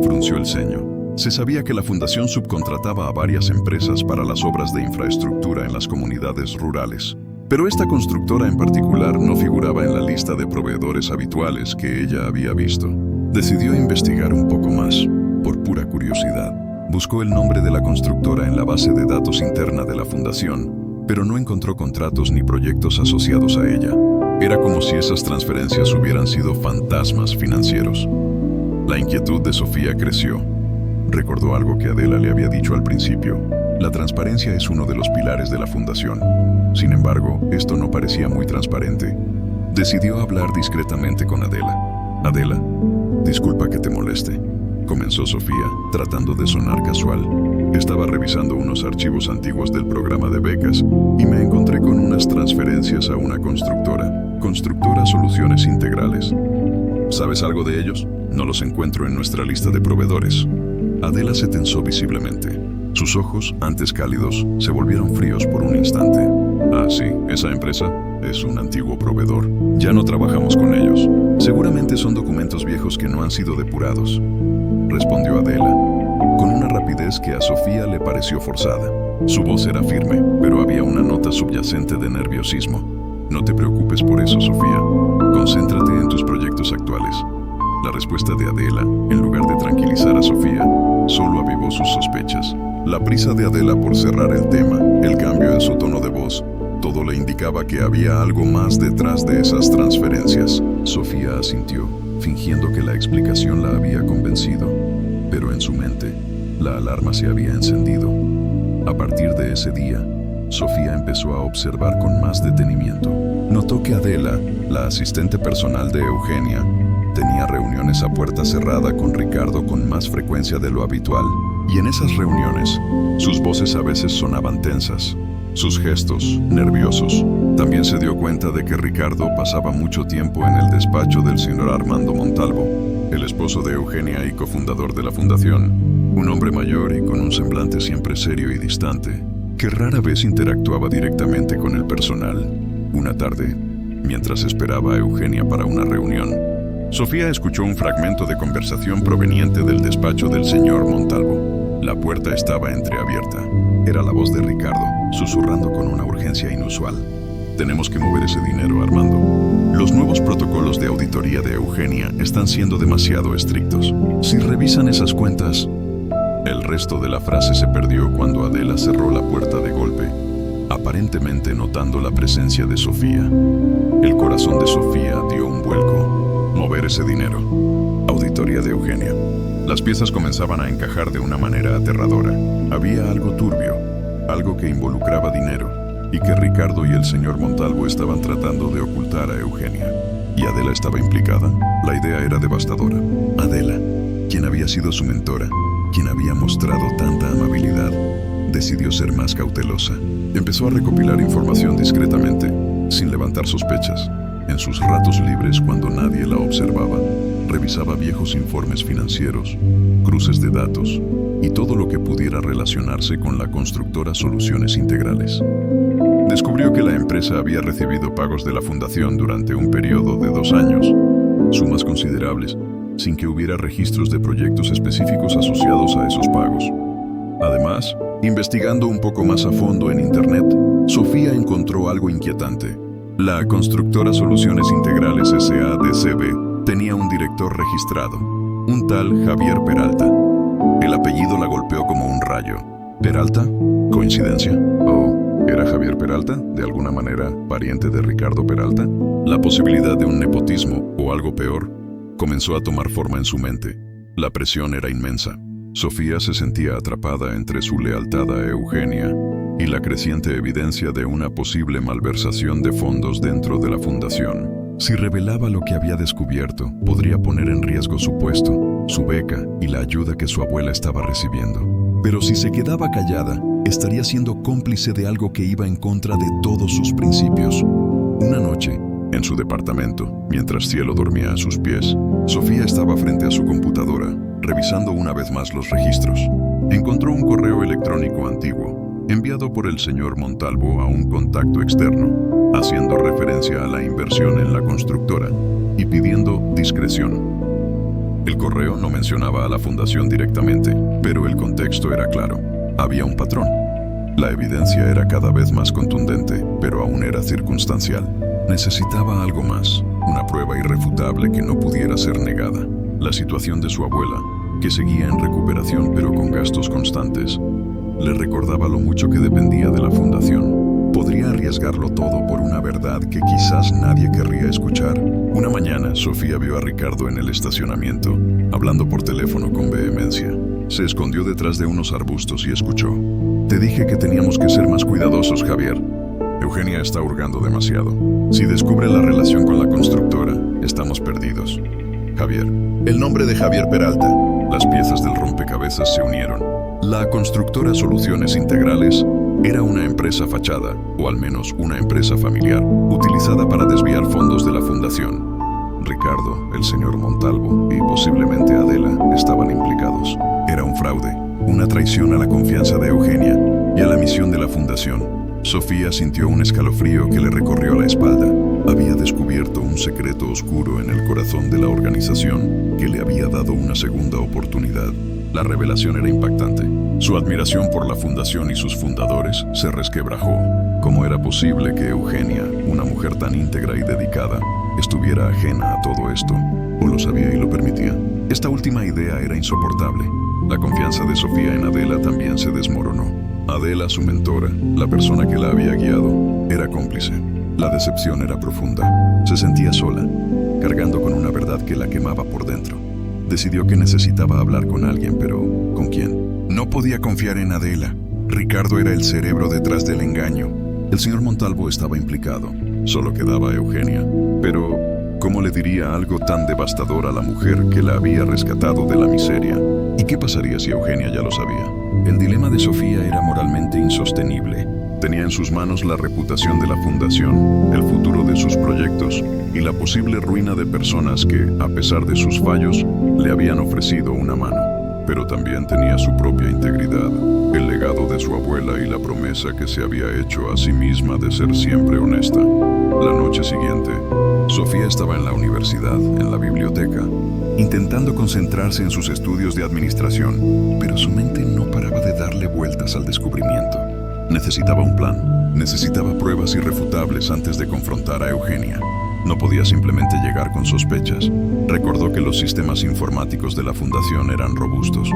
Frunció el ceño. Se sabía que la fundación subcontrataba a varias empresas para las obras de infraestructura en las comunidades rurales, pero esta constructora en particular no figuraba en la lista de proveedores habituales que ella había visto. Decidió investigar un poco más, por pura curiosidad. Buscó el nombre de la constructora en la base de datos interna de la fundación, pero no encontró contratos ni proyectos asociados a ella. Era como si esas transferencias hubieran sido fantasmas financieros. La inquietud de Sofía creció. Recordó algo que Adela le había dicho al principio. La transparencia es uno de los pilares de la fundación. Sin embargo, esto no parecía muy transparente. Decidió hablar discretamente con Adela. Adela, disculpa que te moleste, comenzó Sofía, tratando de sonar casual. Estaba revisando unos archivos antiguos del programa de becas y me encontré con unas transferencias a una Constructora Soluciones Integrales. ¿Sabes algo de ellos? No los encuentro en nuestra lista de proveedores. Adela se tensó visiblemente. Sus ojos, antes cálidos, se volvieron fríos por un instante. Ah, sí, esa empresa es un antiguo proveedor. Ya no trabajamos con ellos. Seguramente son documentos viejos que no han sido depurados, respondió Adela, con una rapidez que a Sofía le pareció forzada. Su voz era firme, pero había una nota subyacente de nerviosismo. No te preocupes por eso, Sofía. Concéntrate en tus proyectos actuales. La respuesta de Adela, en lugar de tranquilizar a Sofía, solo avivó sus sospechas. La prisa de Adela por cerrar el tema, el cambio en su tono de voz, todo le indicaba que había algo más detrás de esas transferencias. Sofía asintió, fingiendo que la explicación la había convencido, pero en su mente, la alarma se había encendido. A partir de ese día, Sofía empezó a observar con más detenimiento. Notó que Adela, la asistente personal de Eugenia, tenía reuniones a puerta cerrada con Ricardo con más frecuencia de lo habitual, y en esas reuniones, sus voces a veces sonaban tensas, sus gestos nerviosos. También se dio cuenta de que Ricardo pasaba mucho tiempo en el despacho del señor Armando Montalvo, el esposo de Eugenia y cofundador de la fundación, un hombre mayor y con un semblante siempre serio y distante, que rara vez interactuaba directamente con el personal. Una tarde, mientras esperaba a Eugenia para una reunión, Sofía escuchó un fragmento de conversación proveniente del despacho del señor Montalvo. La puerta estaba entreabierta. Era la voz de Ricardo, susurrando con una urgencia inusual. Tenemos que mover ese dinero, Armando. Los nuevos protocolos de auditoría de Eugenia están siendo demasiado estrictos. Si revisan esas cuentas... El resto de la frase se perdió cuando Adela cerró la puerta de golpe, aparentemente notando la presencia de Sofía. El corazón de Sofía dio un vuelco. Mover ese dinero. Auditoría de Eugenia. Las piezas comenzaban a encajar de una manera aterradora. Había algo turbio, algo que involucraba dinero, y que Ricardo y el señor Montalvo estaban tratando de ocultar a Eugenia. ¿Y Adela estaba implicada? La idea era devastadora. Adela, quien había sido su mentora, quien había mostrado tanta amabilidad, decidió ser más cautelosa. Empezó a recopilar información discretamente, sin levantar sospechas. En sus ratos libres, cuando nadie la observaba, revisaba viejos informes financieros, cruces de datos y todo lo que pudiera relacionarse con la constructora Soluciones Integrales. Descubrió que la empresa había recibido pagos de la fundación durante un periodo de 2 años, sumas considerables, sin que hubiera registros de proyectos específicos asociados a esos pagos. Además, investigando un poco más a fondo en Internet, Sofía encontró algo inquietante. La Constructora Soluciones Integrales SADCB tenía un director registrado, un tal Javier Peralta. El apellido la golpeó como un rayo. ¿Peralta? ¿Coincidencia? ¿O ¿Era Javier Peralta, de alguna manera pariente de Ricardo Peralta? La posibilidad de un nepotismo, o algo peor, comenzó a tomar forma en su mente. La presión era inmensa. Sofía se sentía atrapada entre su lealtad a Eugenia y la creciente evidencia de una posible malversación de fondos dentro de la fundación. Si revelaba lo que había descubierto, podría poner en riesgo su puesto, su beca y la ayuda que su abuela estaba recibiendo. Pero si se quedaba callada, estaría siendo cómplice de algo que iba en contra de todos sus principios. Una noche, en su departamento, mientras Cielo dormía a sus pies, Sofía estaba frente a su computadora, revisando una vez más los registros. Encontró un correo electrónico antiguo, enviado por el señor Montalvo a un contacto externo, haciendo referencia a la inversión en la constructora y pidiendo discreción. El correo no mencionaba a la fundación directamente, pero el contexto era claro. Había un patrón. La evidencia era cada vez más contundente, pero aún era circunstancial. Necesitaba algo más, una prueba irrefutable que no pudiera ser negada. La situación de su abuela, que seguía en recuperación pero con gastos constantes, le recordaba lo mucho que dependía de la fundación. Podría arriesgarlo todo por una verdad que quizás nadie querría escuchar. Una mañana, Sofía vio a Ricardo en el estacionamiento, hablando por teléfono con vehemencia. Se escondió detrás de unos arbustos y escuchó. «Te dije que teníamos que ser más cuidadosos, Javier. Eugenia está hurgando demasiado. Si descubre la relación con la constructora, estamos perdidos. Javier». El nombre de Javier Peralta. Las piezas del rompecabezas se unieron. La constructora Soluciones Integrales era una empresa fachada, o al menos una empresa familiar, utilizada para desviar fondos de la fundación. Ricardo, el señor Montalvo y posiblemente Adela estaban implicados. Era un fraude, una traición a la confianza de Eugenia y a la misión de la fundación. Sofía sintió un escalofrío que le recorrió la espalda. Había descubierto un secreto oscuro en el corazón de la organización que le había dado una segunda oportunidad. La revelación era impactante. Su admiración por la fundación y sus fundadores se resquebrajó. ¿Cómo era posible que Eugenia, una mujer tan íntegra y dedicada, estuviera ajena a todo esto? ¿O lo sabía y lo permitía? Esta última idea era insoportable. La confianza de Sofía en Adela también se desmoronó. Adela, su mentora, la persona que la había guiado, era cómplice. La decepción era profunda. Se sentía sola, cargando con una verdad que la quemaba por dentro. Decidió que necesitaba hablar con alguien, pero ¿con quién? No podía confiar en Adela. Ricardo era el cerebro detrás del engaño. El señor Montalvo estaba implicado. Solo quedaba Eugenia. Pero, ¿cómo le diría algo tan devastador a la mujer que la había rescatado de la miseria? ¿Y qué pasaría si Eugenia ya lo sabía? El dilema de Sofía era moralmente insostenible. Tenía en sus manos la reputación de la fundación, el futuro de sus proyectos y la posible ruina de personas que, a pesar de sus fallos, le habían ofrecido una mano. Pero también tenía su propia integridad, el legado de su abuela y la promesa que se había hecho a sí misma de ser siempre honesta. La noche siguiente, Sofía estaba en la universidad, en la biblioteca, intentando concentrarse en sus estudios de administración, pero su mente no paraba de darle vueltas al descubrimiento. Necesitaba un plan, necesitaba pruebas irrefutables antes de confrontar a Eugenia. No podía simplemente llegar con sospechas. Recordó que los sistemas informáticos de la fundación eran robustos,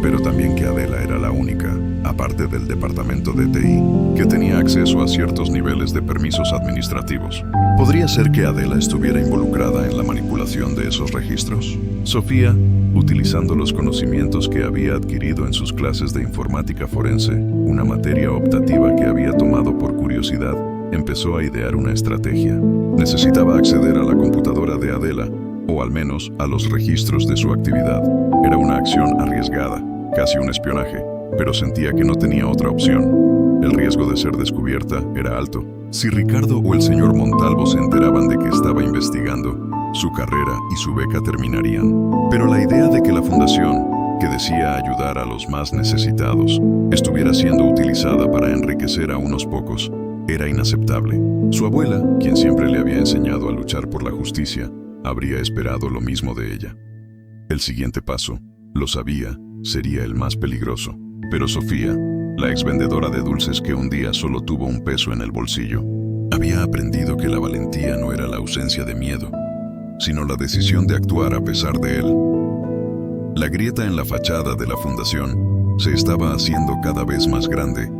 pero también que Adela era la única, aparte del departamento de TI, que tenía acceso a ciertos niveles de permisos administrativos. ¿Podría ser que Adela estuviera involucrada en la manipulación de esos registros? Sofía, utilizando los conocimientos que había adquirido en sus clases de informática forense, una materia optativa que había tomado por curiosidad, empezó a idear una estrategia. Necesitaba acceder a la computadora de Adela, o al menos a los registros de su actividad. Era una acción arriesgada, casi un espionaje, pero sentía que no tenía otra opción. El riesgo de ser descubierta era alto. Si Ricardo o el señor Montalvo se enteraban de que estaba investigando, su carrera y su beca terminarían. Pero la idea de que la fundación, que decía ayudar a los más necesitados, estuviera siendo utilizada para enriquecer a unos pocos, era inaceptable. Su abuela, quien siempre le había enseñado a luchar por la justicia, habría esperado lo mismo de ella. El siguiente paso, lo sabía, sería el más peligroso. Pero Sofía, la exvendedora de dulces que un día solo tuvo un peso en el bolsillo, había aprendido que la valentía no era la ausencia de miedo, sino la decisión de actuar a pesar de él. La grieta en la fachada de la fundación se estaba haciendo cada vez más grande,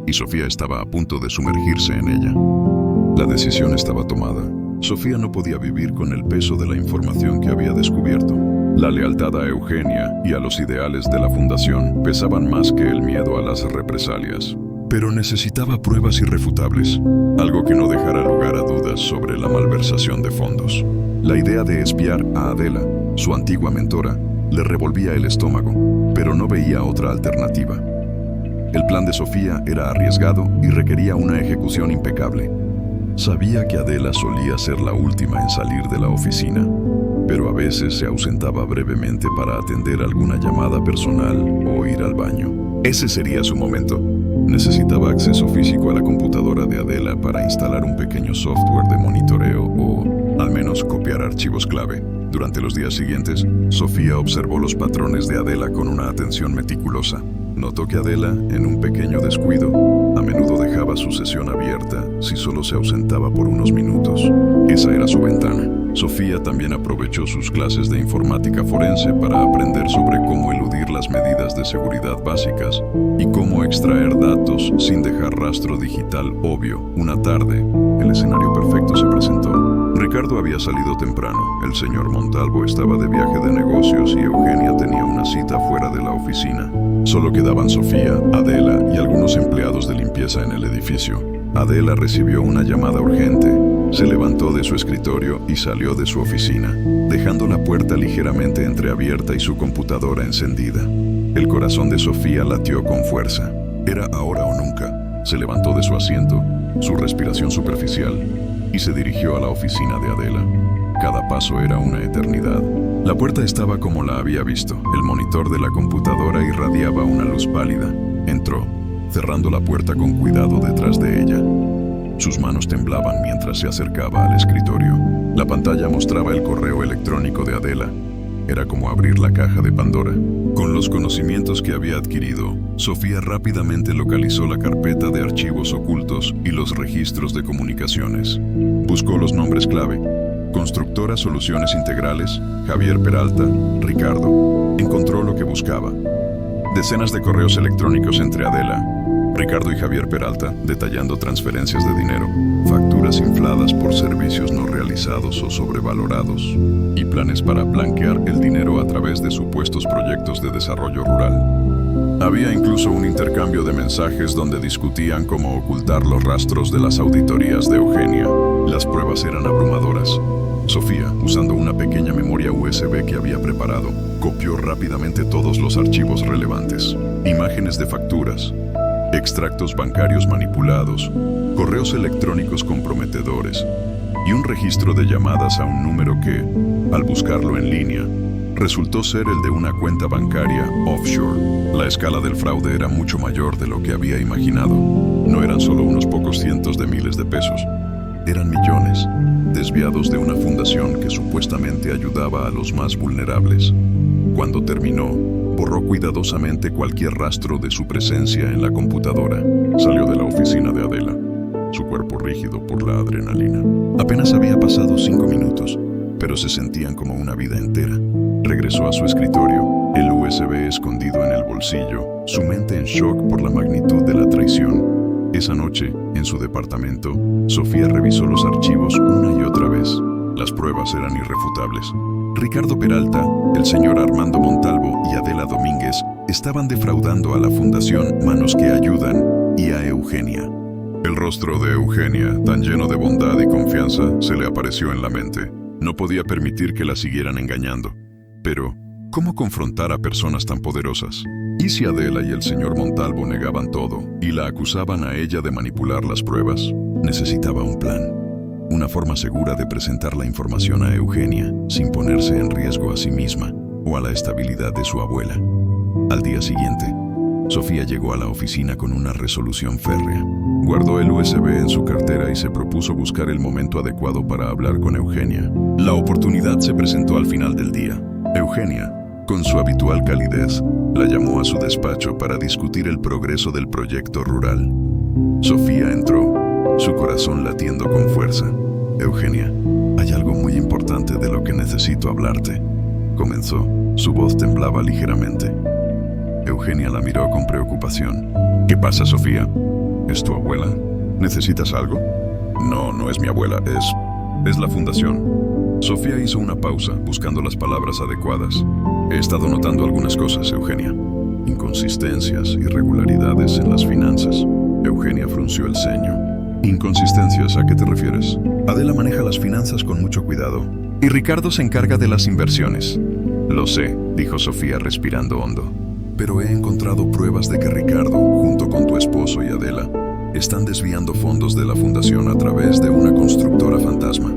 y Sofía estaba a punto de sumergirse en ella. La decisión estaba tomada. Sofía no podía vivir con el peso de la información que había descubierto. La lealtad a Eugenia y a los ideales de la fundación pesaban más que el miedo a las represalias. Pero necesitaba pruebas irrefutables, algo que no dejara lugar a dudas sobre la malversación de fondos. La idea de espiar a Adela, su antigua mentora, le revolvía el estómago, pero no veía otra alternativa. El plan de Sofía era arriesgado y requería una ejecución impecable. Sabía que Adela solía ser la última en salir de la oficina, pero a veces se ausentaba brevemente para atender alguna llamada personal o ir al baño. Ese sería su momento. Necesitaba acceso físico a la computadora de Adela para instalar un pequeño software de monitoreo o, al menos, copiar archivos clave. Durante los días siguientes, Sofía observó los patrones de Adela con una atención meticulosa. Notó que Adela, en un pequeño descuido, a menudo dejaba su sesión abierta si solo se ausentaba por unos minutos. Esa era su ventana. Sofía también aprovechó sus clases de informática forense para aprender sobre cómo eludir las medidas de seguridad básicas y cómo extraer datos sin dejar rastro digital obvio. Una tarde, el escenario perfecto se presentó. Ricardo había salido temprano, el señor Montalvo estaba de viaje de negocios y Eugenia tenía una cita fuera de la oficina. Solo quedaban Sofía, Adela y algunos empleados de limpieza en el edificio. Adela recibió una llamada urgente. Se levantó de su escritorio y salió de su oficina, dejando la puerta ligeramente entreabierta y su computadora encendida. El corazón de Sofía latió con fuerza. Era ahora o nunca. Se levantó de su asiento, su respiración superficial, y se dirigió a la oficina de Adela. Cada paso era una eternidad. La puerta estaba como la había visto. El monitor de la computadora irradiaba una luz pálida. Entró, cerrando la puerta con cuidado detrás de ella. Sus manos temblaban mientras se acercaba al escritorio. La pantalla mostraba el correo electrónico de Adela. Era como abrir la caja de Pandora. Con los conocimientos que había adquirido, Sofía rápidamente localizó la carpeta de archivos ocultos y los registros de comunicaciones. Buscó los nombres clave: Constructora Soluciones Integrales, Javier Peralta, Ricardo. Encontró lo que buscaba. Decenas de correos electrónicos entre Adela, Ricardo y Javier Peralta, detallando transferencias de dinero, facturas infladas por servicios no realizados o sobrevalorados, y planes para blanquear el dinero a través de supuestos proyectos de desarrollo rural. Había incluso un intercambio de mensajes donde discutían cómo ocultar los rastros de las auditorías de Eugenia. Las pruebas eran abrumadoras. Sofía, usando una pequeña memoria USB que había preparado, copió rápidamente todos los archivos relevantes: imágenes de facturas, extractos bancarios manipulados, correos electrónicos comprometedores y un registro de llamadas a un número que, al buscarlo en línea, resultó ser el de una cuenta bancaria offshore. La escala del fraude era mucho mayor de lo que había imaginado. No eran solo unos pocos cientos de miles de pesos, eran millones, desviados de una fundación que supuestamente ayudaba a los más vulnerables. Cuando terminó, borró cuidadosamente cualquier rastro de su presencia en la computadora. Salió de la oficina de Adela, su cuerpo rígido por la adrenalina. Apenas había pasado 5 minutos, pero se sentían como una vida entera. Regresó a su escritorio, el USB escondido en el bolsillo, su mente en shock por la magnitud de la traición. Esa noche, en su departamento, Sofía revisó los archivos una y otra vez. Las pruebas eran irrefutables. Ricardo Peralta, el señor Armando Montalvo y Adela Domínguez estaban defraudando a la Fundación Manos que Ayudan y a Eugenia. El rostro de Eugenia, tan lleno de bondad y confianza, se le apareció en la mente. No podía permitir que la siguieran engañando. Pero, ¿cómo confrontar a personas tan poderosas? ¿Y si Adela y el señor Montalvo negaban todo y la acusaban a ella de manipular las pruebas? Necesitaba un plan, una forma segura de presentar la información a Eugenia sin ponerse en riesgo a sí misma o a la estabilidad de su abuela. Al día siguiente, Sofía llegó a la oficina con una resolución férrea. Guardó el USB en su cartera y se propuso buscar el momento adecuado para hablar con Eugenia. La oportunidad se presentó al final del día. Eugenia, con su habitual calidez, la llamó a su despacho para discutir el progreso del proyecto rural. Sofía entró, su corazón latiendo con fuerza. Eugenia, hay algo muy importante de lo que necesito hablarte, comenzó. Su voz temblaba ligeramente. Eugenia la miró con preocupación. ¿Qué pasa, Sofía? ¿Es tu abuela? ¿Necesitas algo? No, no es mi abuela, es la fundación. Sofía hizo una pausa, buscando las palabras adecuadas. He estado notando algunas cosas, Eugenia. Inconsistencias, irregularidades en las finanzas. Eugenia frunció el ceño. ¿Inconsistencias? ¿A qué te refieres? Adela maneja las finanzas con mucho cuidado y Ricardo se encarga de las inversiones. Lo sé, dijo Sofía respirando hondo. Pero he encontrado pruebas de que Ricardo, junto con tu esposo y Adela, están desviando fondos de la fundación a través de una constructora fantasma.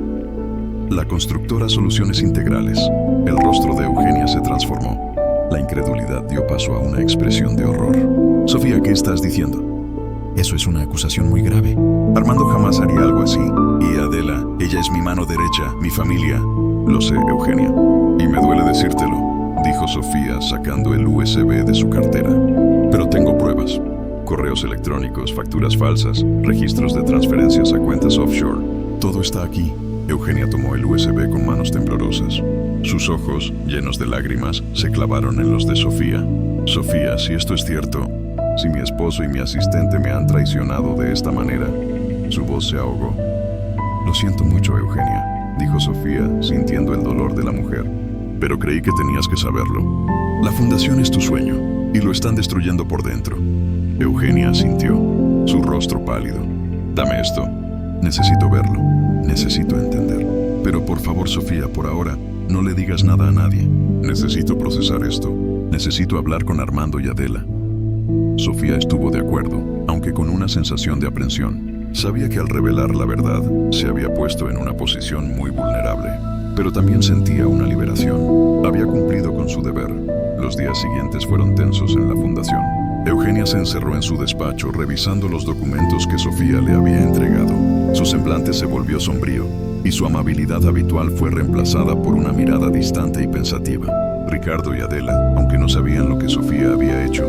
La constructora Soluciones Integrales. El rostro de Eugenia se transformó. La incredulidad dio paso a una expresión de horror. Sofía, ¿qué estás diciendo? Eso es una acusación muy grave. Armando jamás haría algo así. Y Adela, ella es mi mano derecha, mi familia. Lo sé, Eugenia. Y me duele decírtelo, dijo Sofía sacando el USB de su cartera. Pero tengo pruebas. Correos electrónicos, facturas falsas, registros de transferencias a cuentas offshore. Todo está aquí. Eugenia tomó el USB con manos temblorosas. Sus ojos, llenos de lágrimas, se clavaron en los de Sofía. Sofía, si esto es cierto, si mi esposo y mi asistente me han traicionado de esta manera. Su voz se ahogó. Lo siento mucho, Eugenia, dijo Sofía, sintiendo el dolor de la mujer. Pero creí que tenías que saberlo. La fundación es tu sueño, y lo están destruyendo por dentro. Eugenia asintió, su rostro pálido. Dame esto. Necesito verlo. Necesito entender. Pero por favor, Sofía, por ahora, no le digas nada a nadie. Necesito procesar esto. Necesito hablar con Armando y Adela. Sofía estuvo de acuerdo, aunque con una sensación de aprensión. Sabía que al revelar la verdad, se había puesto en una posición muy vulnerable. Pero también sentía una liberación. Había cumplido con su deber. Los días siguientes fueron tensos en la fundación. Eugenia se encerró en su despacho revisando los documentos que Sofía le había entregado. Su semblante se volvió sombrío, y su amabilidad habitual fue reemplazada por una mirada distante y pensativa. Ricardo y Adela, aunque no sabían lo que Sofía había hecho,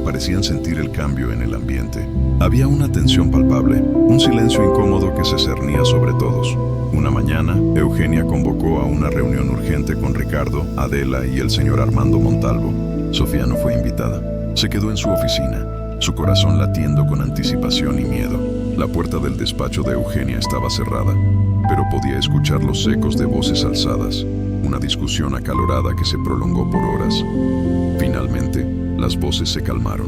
parecían sentir el cambio en el ambiente. Había una tensión palpable, un silencio incómodo que se cernía sobre todos. Una mañana, Eugenia convocó a una reunión urgente con Ricardo, Adela y el señor Armando Montalvo. Sofía no fue invitada. Se quedó en su oficina, su corazón latiendo con anticipación y miedo. La puerta del despacho de Eugenia estaba cerrada, pero podía escuchar los ecos de voces alzadas, una discusión acalorada que se prolongó por horas. Finalmente, las voces se calmaron.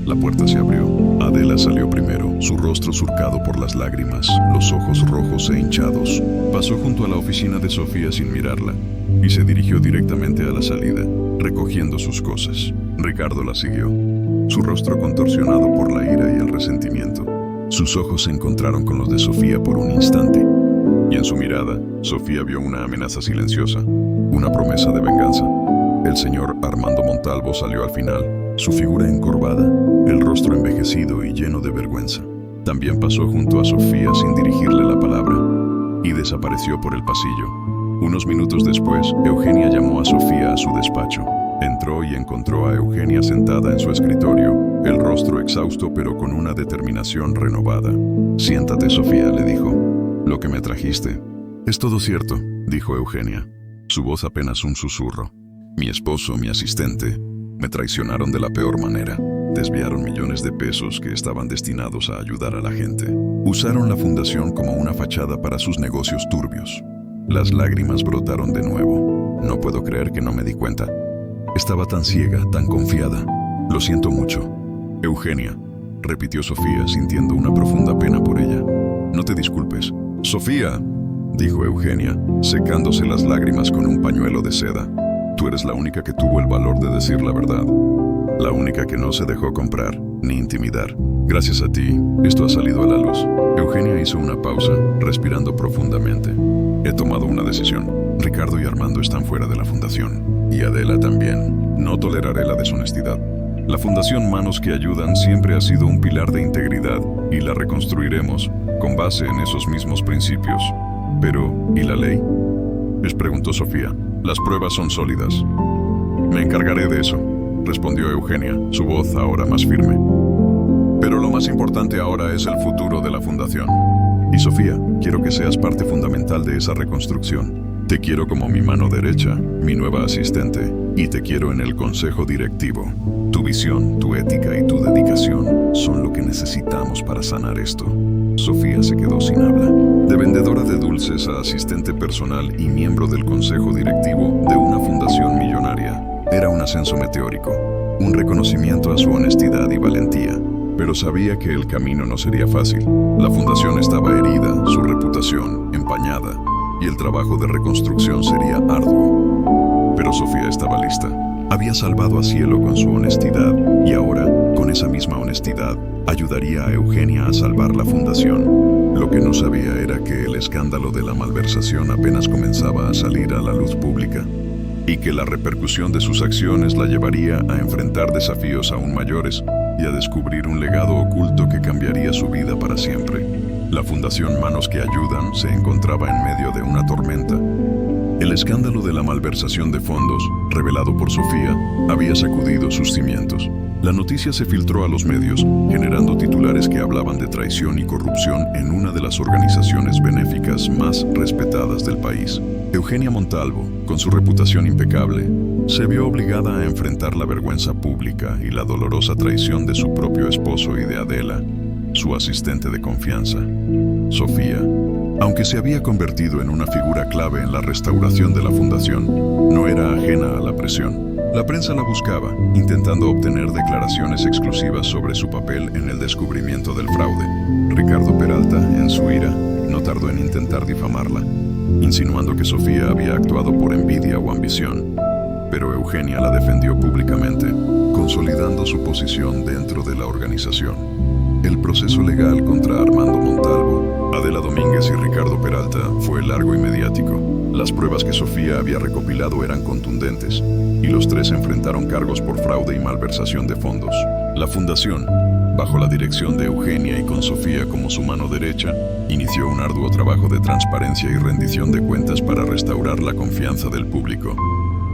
La puerta se abrió. Adela salió primero, su rostro surcado por las lágrimas, los ojos rojos e hinchados. Pasó junto a la oficina de Sofía sin mirarla y se dirigió directamente a la salida, recogiendo sus cosas. Ricardo la siguió, su rostro contorsionado por la ira y el resentimiento. Sus ojos se encontraron con los de Sofía por un instante, y en su mirada, Sofía vio una amenaza silenciosa, una promesa de venganza. El señor Armando Montalvo salió al final, su figura encorvada, el rostro envejecido y lleno de vergüenza. También pasó junto a Sofía sin dirigirle la palabra, y desapareció por el pasillo. Unos minutos después, Eugenia llamó a Sofía a su despacho. Entró y encontró a Eugenia sentada en su escritorio, el rostro exhausto pero con una determinación renovada. «Siéntate, Sofía», le dijo. «Lo que me trajiste». «Es todo cierto», dijo Eugenia, su voz apenas un susurro. «Mi esposo, mi asistente, me traicionaron de la peor manera. Desviaron millones de pesos que estaban destinados a ayudar a la gente. Usaron la fundación como una fachada para sus negocios turbios». Las lágrimas brotaron de nuevo. «No puedo creer que no me di cuenta. Estaba tan ciega, tan confiada. Lo siento mucho». «Eugenia», repitió Sofía, sintiendo una profunda pena por ella. «No te disculpes». «Sofía», dijo Eugenia, secándose las lágrimas con un pañuelo de seda. «Tú eres la única que tuvo el valor de decir la verdad. La única que no se dejó comprar, ni intimidar. Gracias a ti, esto ha salido a la luz». Eugenia hizo una pausa, respirando profundamente. «He tomado una decisión. Ricardo y Armando están fuera de la fundación. Y Adela también. No toleraré la deshonestidad. La Fundación Manos que Ayudan siempre ha sido un pilar de integridad y la reconstruiremos con base en esos mismos principios. Pero, ¿y la ley?», les preguntó Sofía. «Las pruebas son sólidas». «Me encargaré de eso», respondió Eugenia, su voz ahora más firme. «Pero lo más importante ahora es el futuro de la fundación. Y Sofía, quiero que seas parte fundamental de esa reconstrucción. Te quiero como mi mano derecha, mi nueva asistente, y te quiero en el consejo directivo. Tu visión, tu ética y tu dedicación son lo que necesitamos para sanar esto. Sofía se quedó sin habla. De vendedora de dulces a asistente personal y miembro del consejo directivo de una fundación millonaria, era un ascenso meteórico, un reconocimiento a su honestidad y valentía. Pero sabía que el camino no sería fácil. La fundación estaba herida, su reputación empañada, y el trabajo de reconstrucción sería arduo. Pero Sofía estaba lista. Había salvado a Cielo con su honestidad y ahora, con esa misma honestidad, ayudaría a Eugenia a salvar la fundación. Lo que no sabía era que el escándalo de la malversación apenas comenzaba a salir a la luz pública y que la repercusión de sus acciones la llevaría a enfrentar desafíos aún mayores y a descubrir un legado oculto que cambiaría su vida para siempre. La Fundación Manos que Ayudan se encontraba en medio de una tormenta. El escándalo de la malversación de fondos, revelado por Sofía, había sacudido sus cimientos. La noticia se filtró a los medios, generando titulares que hablaban de traición y corrupción en una de las organizaciones benéficas más respetadas del país. Eugenia Montalvo, con su reputación impecable, se vio obligada a enfrentar la vergüenza pública y la dolorosa traición de su propio esposo y de Adela, su asistente de confianza. Sofía, aunque se había convertido en una figura clave en la restauración de la fundación, no era ajena a la presión. La prensa la buscaba, intentando obtener declaraciones exclusivas sobre su papel en el descubrimiento del fraude. Ricardo Peralta, en su ira, no tardó en intentar difamarla, insinuando que Sofía había actuado por envidia o ambición. Pero Eugenia la defendió públicamente, consolidando su posición dentro de la organización. El proceso legal contra Armando Montalvo, Adela Domínguez y Ricardo Peralta fue largo y mediático. Las pruebas que Sofía había recopilado eran contundentes, y los tres enfrentaron cargos por fraude y malversación de fondos. La fundación, bajo la dirección de Eugenia y con Sofía como su mano derecha, inició un arduo trabajo de transparencia y rendición de cuentas para restaurar la confianza del público.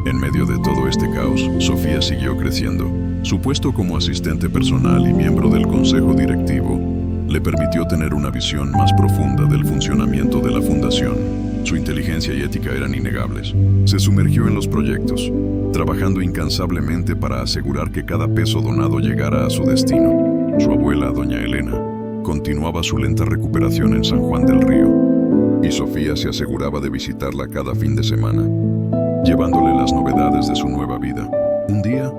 En medio de todo este caos, Sofía siguió creciendo. Su puesto como asistente personal y miembro del consejo directivo le permitió tener una visión más profunda del funcionamiento de la fundación. Su inteligencia y ética eran innegables. Se sumergió en los proyectos, trabajando incansablemente para asegurar que cada peso donado llegara a su destino. Su abuela, doña Elena, continuaba su lenta recuperación en San Juan del Río, y Sofía se aseguraba de visitarla cada fin de semana, llevándole las novedades de su nueva vida. Un día,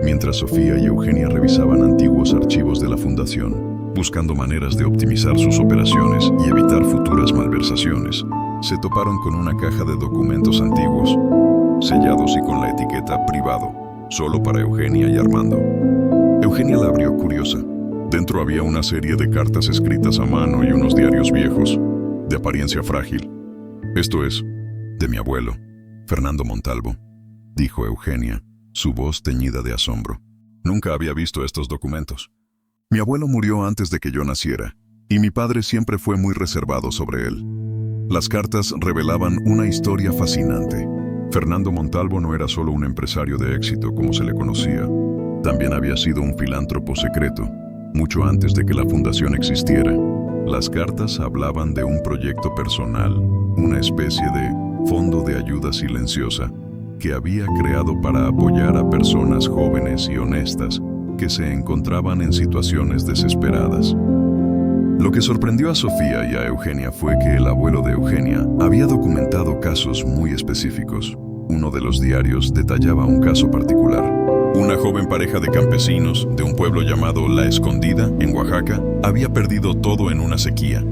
mientras Sofía y Eugenia revisaban antiguos archivos de la fundación, buscando maneras de optimizar sus operaciones y evitar futuras malversaciones, se toparon con una caja de documentos antiguos, sellados y con la etiqueta privado, solo para Eugenia y Armando. Eugenia la abrió curiosa. Dentro había una serie de cartas escritas a mano y unos diarios viejos, de apariencia frágil. Esto es, de mi abuelo, Fernando Montalvo, dijo Eugenia, su voz teñida de asombro. Nunca había visto estos documentos. Mi abuelo murió antes de que yo naciera, y mi padre siempre fue muy reservado sobre él. Las cartas revelaban una historia fascinante. Fernando Montalvo no era solo un empresario de éxito como se le conocía, también había sido un filántropo secreto, mucho antes de que la fundación existiera. Las cartas hablaban de un proyecto personal, una especie de fondo de ayuda silenciosa que había creado para apoyar a personas jóvenes y honestas que se encontraban en situaciones desesperadas. Lo que sorprendió a Sofía y a Eugenia fue que el abuelo de Eugenia había documentado casos muy específicos. Uno de los diarios detallaba un caso particular. Una joven pareja de campesinos de un pueblo llamado La Escondida, en Oaxaca, había perdido todo en una sequía.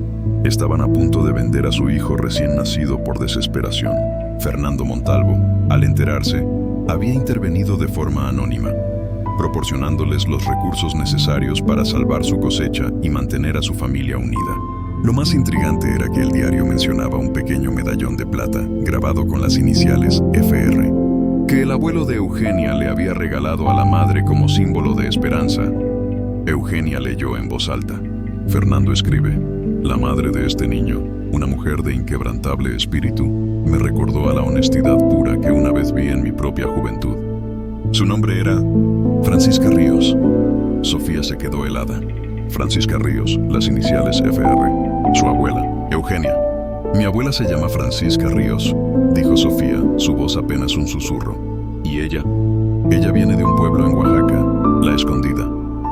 Estaban a punto de vender a su hijo recién nacido por desesperación. Fernando Montalvo, al enterarse, había intervenido de forma anónima, proporcionándoles los recursos necesarios para salvar su cosecha y mantener a su familia unida. Lo más intrigante era que el diario mencionaba un pequeño medallón de plata, grabado con las iniciales FR, que el abuelo de Eugenia le había regalado a la madre como símbolo de esperanza. Eugenia leyó en voz alta. Fernando escribe: la madre de este niño, una mujer de inquebrantable espíritu, me recordó a la honestidad pura que una vez vi en mi propia juventud. Su nombre era Francisca Ríos. Sofía se quedó helada. Francisca Ríos, las iniciales FR. Su abuela, Eugenia. Mi abuela se llama Francisca Ríos, dijo Sofía, su voz apenas un susurro. Y ella viene de un pueblo en Oaxaca. La escondida.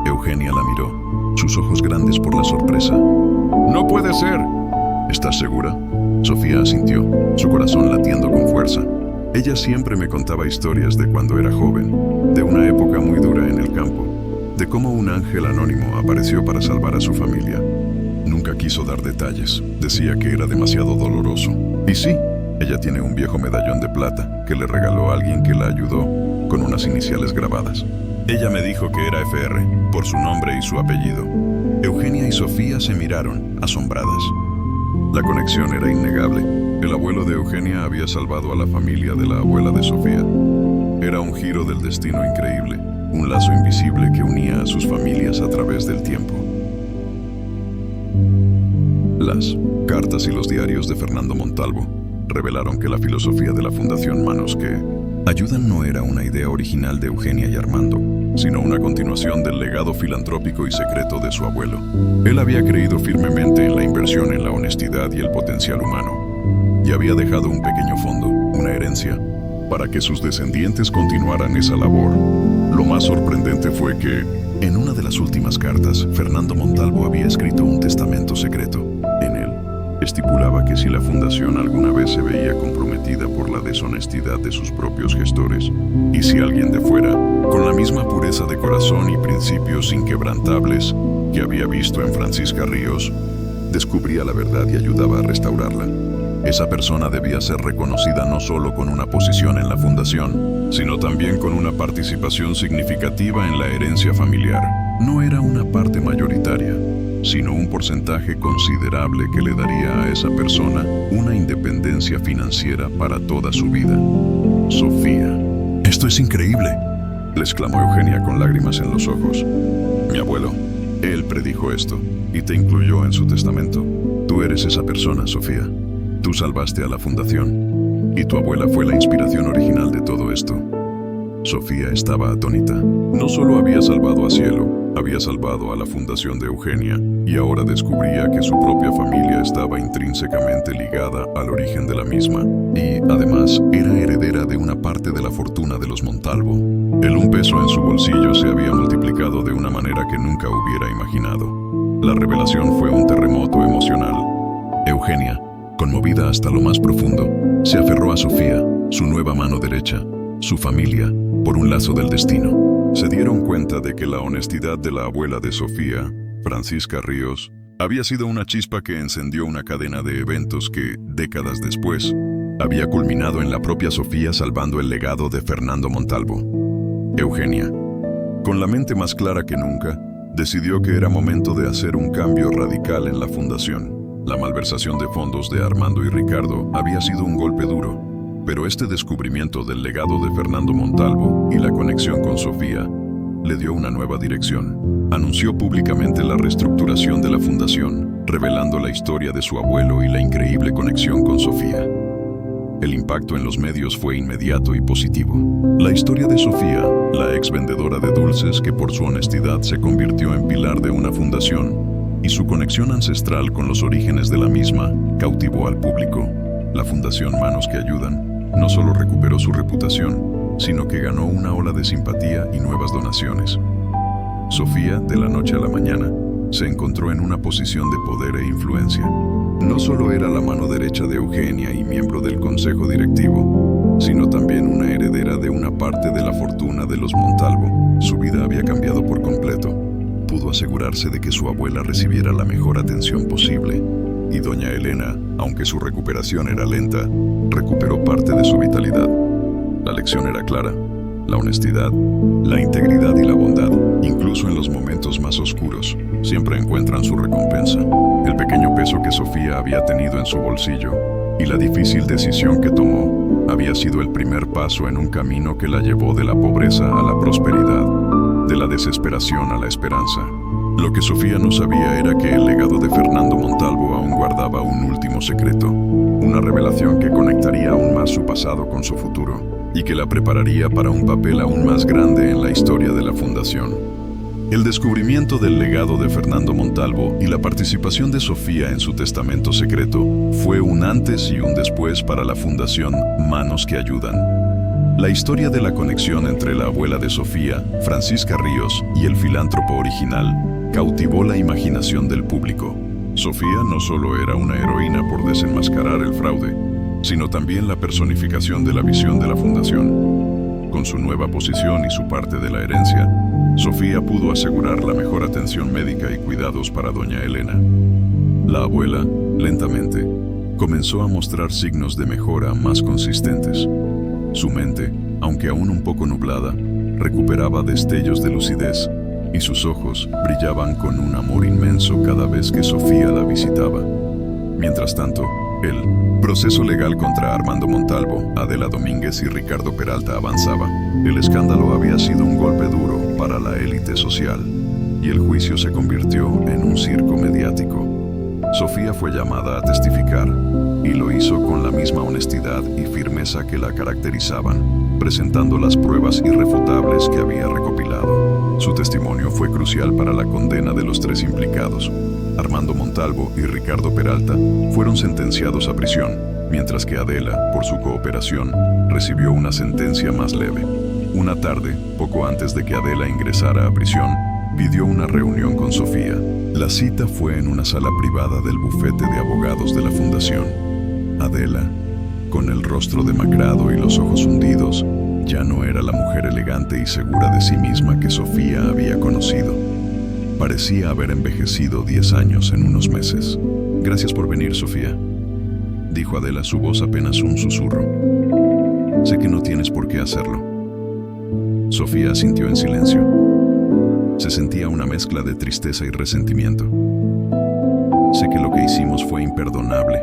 Eugenia la miró, sus ojos grandes por la sorpresa. ¡No puede ser! ¿Estás segura? Sofía asintió, su corazón latiendo con fuerza. Ella siempre me contaba historias de cuando era joven, de una época muy dura en el campo, de cómo un ángel anónimo apareció para salvar a su familia. Nunca quiso dar detalles, decía que era demasiado doloroso. Y sí, ella tiene un viejo medallón de plata que le regaló a alguien que la ayudó, con unas iniciales grabadas. Ella me dijo que era FR, por su nombre y su apellido. Eugenia y Sofía se miraron, asombradas. La conexión era innegable. El abuelo de Eugenia había salvado a la familia de la abuela de Sofía. Era un giro del destino increíble, un lazo invisible que unía a sus familias a través del tiempo. Las cartas y los diarios de Fernando Montalvo revelaron que la filosofía de la Fundación Manos que Ayudan no era una idea original de Eugenia y Armando, sino una continuación del legado filantrópico y secreto de su abuelo. Él había creído firmemente en la inversión en la honestidad y el potencial humano, y había dejado un pequeño fondo, una herencia, para que sus descendientes continuaran esa labor. Lo más sorprendente fue que, en una de las últimas cartas, Fernando Montalvo había escrito un testamento secreto. En él, estipulaba que si la fundación alguna vez se veía comprometida por la deshonestidad de sus propios gestores, y si alguien de fuera, con la misma pureza de corazón y principios inquebrantables que había visto en Francisca Ríos, descubría la verdad y ayudaba a restaurarla, esa persona debía ser reconocida no solo con una posición en la fundación, sino también con una participación significativa en la herencia familiar. No era una parte mayoritaria, sino un porcentaje considerable que le daría a esa persona una independencia financiera para toda su vida. Sofía. «¡Esto es increíble!», le exclamó Eugenia con lágrimas en los ojos. «Mi abuelo, él predijo esto y te incluyó en su testamento. Tú eres esa persona, Sofía. Tú salvaste a la fundación y tu abuela fue la inspiración original de todo esto». Sofía estaba atónita. No solo había salvado a Cielo, había salvado a la fundación de Eugenia y ahora descubría que su propia familia estaba intrínsecamente ligada al origen de la misma y, además, era heredera de una parte de la fortuna de los Montalvo. El un peso en su bolsillo se había multiplicado de una manera que nunca hubiera imaginado. La revelación fue un terremoto emocional. Eugenia, conmovida hasta lo más profundo, se aferró a Sofía, su nueva mano derecha, su familia, por un lazo del destino. Se dieron cuenta de que la honestidad de la abuela de Sofía, Francisca Ríos, había sido una chispa que encendió una cadena de eventos que, décadas después, había culminado en la propia Sofía salvando el legado de Fernando Montalvo. Eugenia, con la mente más clara que nunca, decidió que era momento de hacer un cambio radical en la fundación. La malversación de fondos de Armando y Ricardo había sido un golpe duro, pero este descubrimiento del legado de Fernando Montalvo y la conexión con Sofía le dio una nueva dirección. Anunció públicamente la reestructuración de la fundación, revelando la historia de su abuelo y la increíble conexión con Sofía. El impacto en los medios fue inmediato y positivo. La historia de Sofía, la ex vendedora de dulces que por su honestidad se convirtió en pilar de una fundación, y su conexión ancestral con los orígenes de la misma, cautivó al público. La Fundación Manos que Ayudan no solo recuperó su reputación, sino que ganó una ola de simpatía y nuevas donaciones. Sofía, de la noche a la mañana, se encontró en una posición de poder e influencia. No solo era la mano derecha de Eugenia y miembro del consejo directivo, sino también una heredera de una parte de la fortuna de los Montalvo. Su vida había cambiado por completo. Pudo asegurarse de que su abuela recibiera la mejor atención posible, y doña Elena, aunque su recuperación era lenta, recuperó parte de su vitalidad. La lección era clara: la honestidad, la integridad y la bondad, incluso en los momentos más oscuros, siempre encuentran su recompensa. El pequeño peso que Sofía había tenido en su bolsillo y la difícil decisión que tomó había sido el primer paso en un camino que la llevó de la pobreza a la prosperidad, de la desesperación a la esperanza. Lo que Sofía no sabía era que el legado de Fernando Montalvo aún guardaba un último secreto, una revelación que conectaría aún más su pasado con su futuro y que la prepararía para un papel aún más grande en la historia de la fundación. El descubrimiento del legado de Fernando Montalvo y la participación de Sofía en su testamento secreto fue un antes y un después para la Fundación Manos que Ayudan. La historia de la conexión entre la abuela de Sofía, Francisca Ríos, y el filántropo original cautivó la imaginación del público. Sofía no solo era una heroína por desenmascarar el fraude, sino también la personificación de la visión de la fundación. Con su nueva posición y su parte de la herencia, Sofía pudo asegurar la mejor atención médica y cuidados para doña Elena. La abuela, lentamente, comenzó a mostrar signos de mejora más consistentes. Su mente, aunque aún un poco nublada, recuperaba destellos de lucidez y sus ojos brillaban con un amor inmenso cada vez que Sofía la visitaba. Mientras tanto, el proceso legal contra Armando Montalvo, Adela Domínguez y Ricardo Peralta avanzaba. El escándalo había sido un golpe duro para la élite social y el juicio se convirtió en un circo mediático. Sofía fue llamada a testificar y lo hizo con la misma honestidad y firmeza que la caracterizaban, presentando las pruebas irrefutables que había recopilado. Su testimonio fue crucial para la condena de los tres implicados. Armando Montalvo y Ricardo Peralta fueron sentenciados a prisión, mientras que Adela, por su cooperación, recibió una sentencia más leve. Una tarde, poco antes de que Adela ingresara a prisión, pidió una reunión con Sofía. La cita fue en una sala privada del bufete de abogados de la fundación. Adela, con el rostro demacrado y los ojos hundidos, ya no era la mujer elegante y segura de sí misma que Sofía había conocido. Parecía haber envejecido 10 años en unos meses. «Gracias por venir, Sofía», dijo Adela, su voz apenas un susurro. «Sé que no tienes por qué hacerlo». Sofía asintió en silencio. Se sentía una mezcla de tristeza y resentimiento. «Sé que lo que hicimos fue imperdonable»,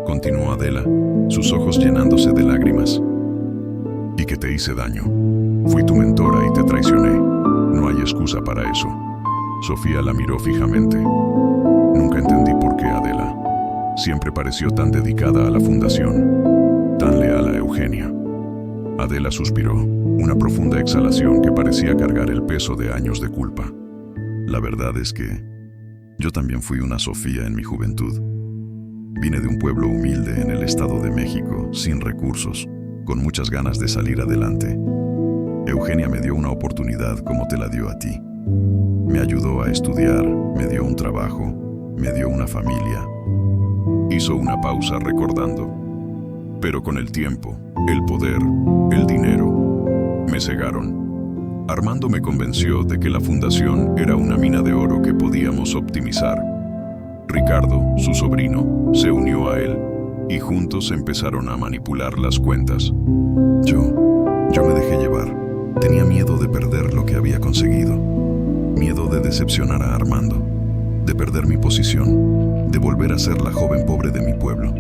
continuó Adela, sus ojos llenándose de lágrimas. «Y que te hice daño. Fui tu mentora y te traicioné. No hay excusa para eso». Sofía la miró fijamente. «Nunca entendí por qué, Adela. Siempre pareció tan dedicada a la fundación, tan leal a Eugenia». Adela suspiró, una profunda exhalación que parecía cargar el peso de años de culpa. «La verdad es que yo también fui una Sofía en mi juventud. Vine de un pueblo humilde en el Estado de México, sin recursos, con muchas ganas de salir adelante. Eugenia me dio una oportunidad como te la dio a ti. Me ayudó a estudiar, me dio un trabajo, me dio una familia». Hizo una pausa recordando. «Pero con el tiempo, el poder, el dinero, me cegaron. Armando me convenció de que la fundación era una mina de oro que podíamos optimizar. Ricardo, su sobrino, se unió a él y juntos empezaron a manipular las cuentas. Yo me dejé llevar. Tenía miedo de perder lo que había conseguido. Miedo de decepcionar a Armando, de perder mi posición, de volver a ser la joven pobre de mi pueblo».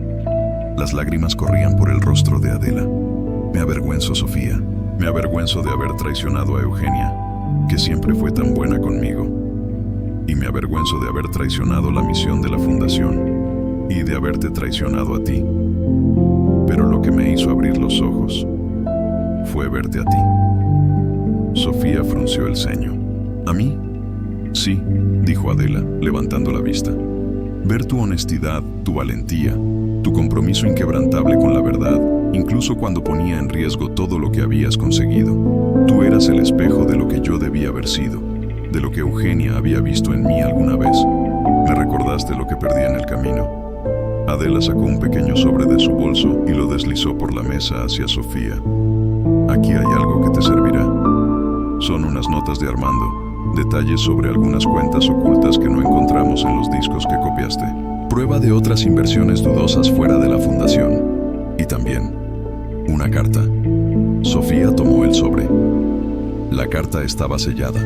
Las lágrimas corrían por el rostro de Adela. «Me avergüenzo, Sofía. Me avergüenzo de haber traicionado a Eugenia, que siempre fue tan buena conmigo. Y me avergüenzo de haber traicionado la misión de la fundación y de haberte traicionado a ti. Pero lo que me hizo abrir los ojos fue verte a ti». Sofía frunció el ceño. «¿A mí?» «Sí», dijo Adela, levantando la vista. «Ver tu honestidad, tu valentía, tu compromiso inquebrantable con la verdad, incluso cuando ponía en riesgo todo lo que habías conseguido. Tú eras el espejo de lo que yo debía haber sido, de lo que Eugenia había visto en mí alguna vez. Me recordaste lo que perdí en el camino». Adela sacó un pequeño sobre de su bolso y lo deslizó por la mesa hacia Sofía. «Aquí hay algo que te servirá. Son unas notas de Armando, detalles sobre algunas cuentas ocultas que no encontramos en los discos que copiaste. Prueba de otras inversiones dudosas fuera de la fundación. Y también una carta». Sofía tomó el sobre. La carta estaba sellada.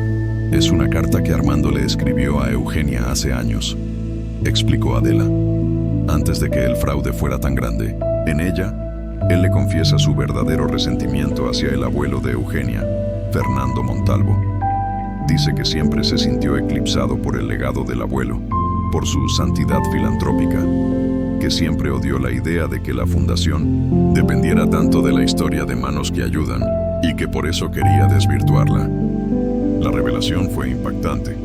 «Es una carta que Armando le escribió a Eugenia hace años», explicó Adela, «antes de que el fraude fuera tan grande. En ella, él le confiesa su verdadero resentimiento hacia el abuelo de Eugenia, Fernando Montalvo. Dice que siempre se sintió eclipsado por el legado del abuelo, por su santidad filantrópica, que siempre odió la idea de que la fundación dependiera tanto de la historia de manos que ayudan y que por eso quería desvirtuarla». La revelación fue impactante.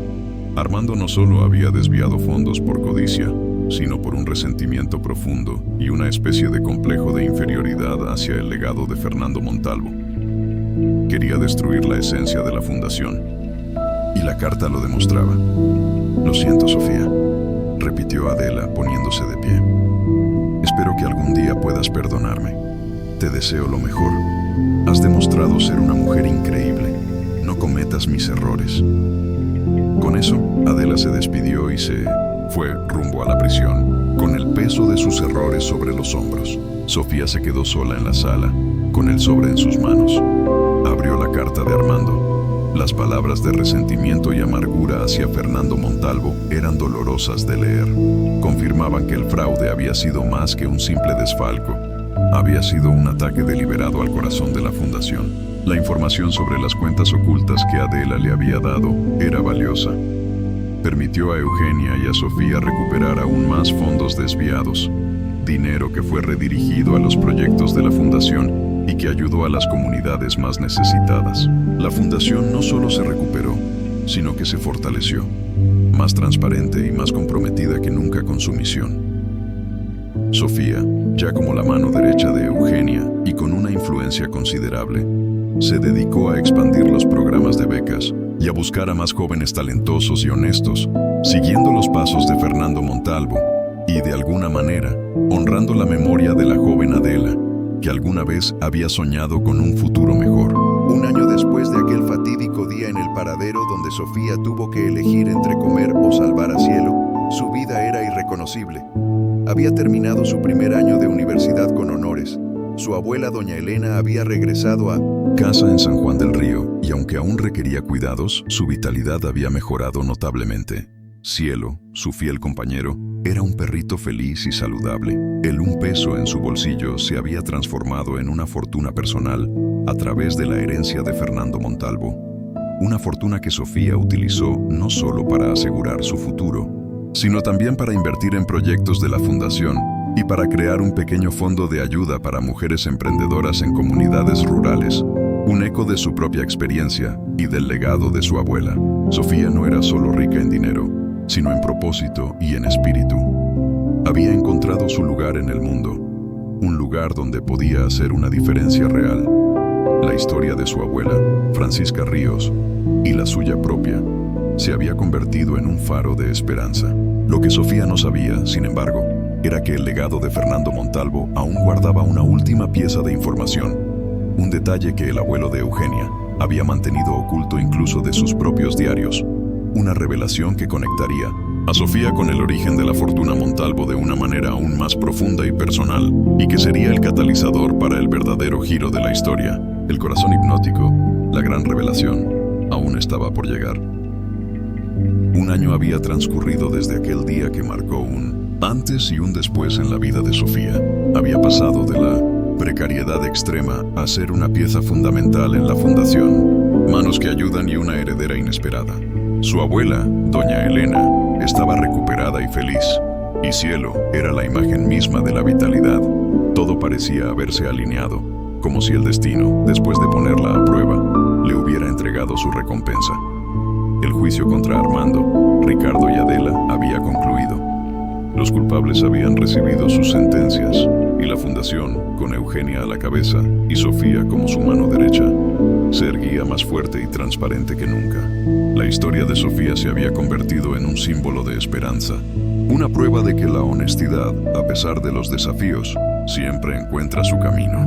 Armando no solo había desviado fondos por codicia, sino por un resentimiento profundo y una especie de complejo de inferioridad hacia el legado de Fernando Montalvo. Quería destruir la esencia de la fundación. Y la carta lo demostraba. Lo siento, Sofía, repitió Adela poniéndose de pie. Espero que algún día puedas perdonarme. Te deseo lo mejor. Has demostrado ser una mujer increíble. No cometas mis errores. Con eso, Adela se despidió y se fue rumbo a la prisión, con el peso de sus errores sobre los hombros. Sofía se quedó sola en la sala, con el sobre en sus manos. Abrió la carta de Armando. Las palabras de resentimiento y amargura hacia Fernando Montalvo eran dolorosas de leer. Confirmaban que el fraude había sido más que un simple desfalco. Había sido un ataque deliberado al corazón de la fundación. La información sobre las cuentas ocultas que Adela le había dado era valiosa. Permitió a Eugenia y a Sofía recuperar aún más fondos desviados, dinero que fue redirigido a los proyectos de la fundación y que ayudó a las comunidades más necesitadas. La fundación no solo se recuperó, sino que se fortaleció, más transparente y más comprometida que nunca con su misión. Sofía, ya como la mano derecha de Eugenia y con una influencia considerable, se dedicó a expandir los programas de becas y a buscar a más jóvenes talentosos y honestos, siguiendo los pasos de Fernando Montalvo y, de alguna manera, honrando la memoria de la joven Adela, que alguna vez había soñado con un futuro mejor. Un año después de aquel fatídico día en el paradero donde Sofía tuvo que elegir entre comer o salvar a Cielo, su vida era irreconocible. Había terminado su primer año de universidad con honores. Su abuela, doña Elena, había regresado a casa en San Juan del Río, y aunque aún requería cuidados, su vitalidad había mejorado notablemente. Cielo, su fiel compañero, era un perrito feliz y saludable. El $1 en su bolsillo se había transformado en una fortuna personal a través de la herencia de Fernando Montalvo. Una fortuna que Sofía utilizó no solo para asegurar su futuro, sino también para invertir en proyectos de la fundación y para crear un pequeño fondo de ayuda para mujeres emprendedoras en comunidades rurales, un eco de su propia experiencia y del legado de su abuela. Sofía no era solo rica en dinero, sino en propósito y en espíritu. Había encontrado su lugar en el mundo, un lugar donde podía hacer una diferencia real. La historia de su abuela, Francisca Ríos, y la suya propia, se había convertido en un faro de esperanza. Lo que Sofía no sabía, sin embargo, era que el legado de Fernando Montalvo aún guardaba una última pieza de información, un detalle que el abuelo de Eugenia había mantenido oculto incluso de sus propios diarios, una revelación que conectaría a Sofía con el origen de la fortuna Montalvo de una manera aún más profunda y personal, y que sería el catalizador para el verdadero giro de la historia. El corazón hipnótico, la gran revelación, aún estaba por llegar. Un año había transcurrido desde aquel día que marcó un antes y un después en la vida de Sofía. Había pasado de la precariedad extrema a ser una pieza fundamental en la fundación, manos que ayudan y una heredera inesperada. Su abuela, doña Elena, estaba recuperada y feliz, y Cielo era la imagen misma de la vitalidad. Todo parecía haberse alineado, como si el destino, después de ponerla a prueba, le hubiera entregado su recompensa. El juicio contra Armando, Ricardo y Adela había concluido. Los culpables habían recibido sus sentencias, y la fundación, con Eugenia a la cabeza y Sofía como su mano derecha, se erguía más fuerte y transparente que nunca. La historia de Sofía se había convertido en un símbolo de esperanza, una prueba de que la honestidad, a pesar de los desafíos, siempre encuentra su camino.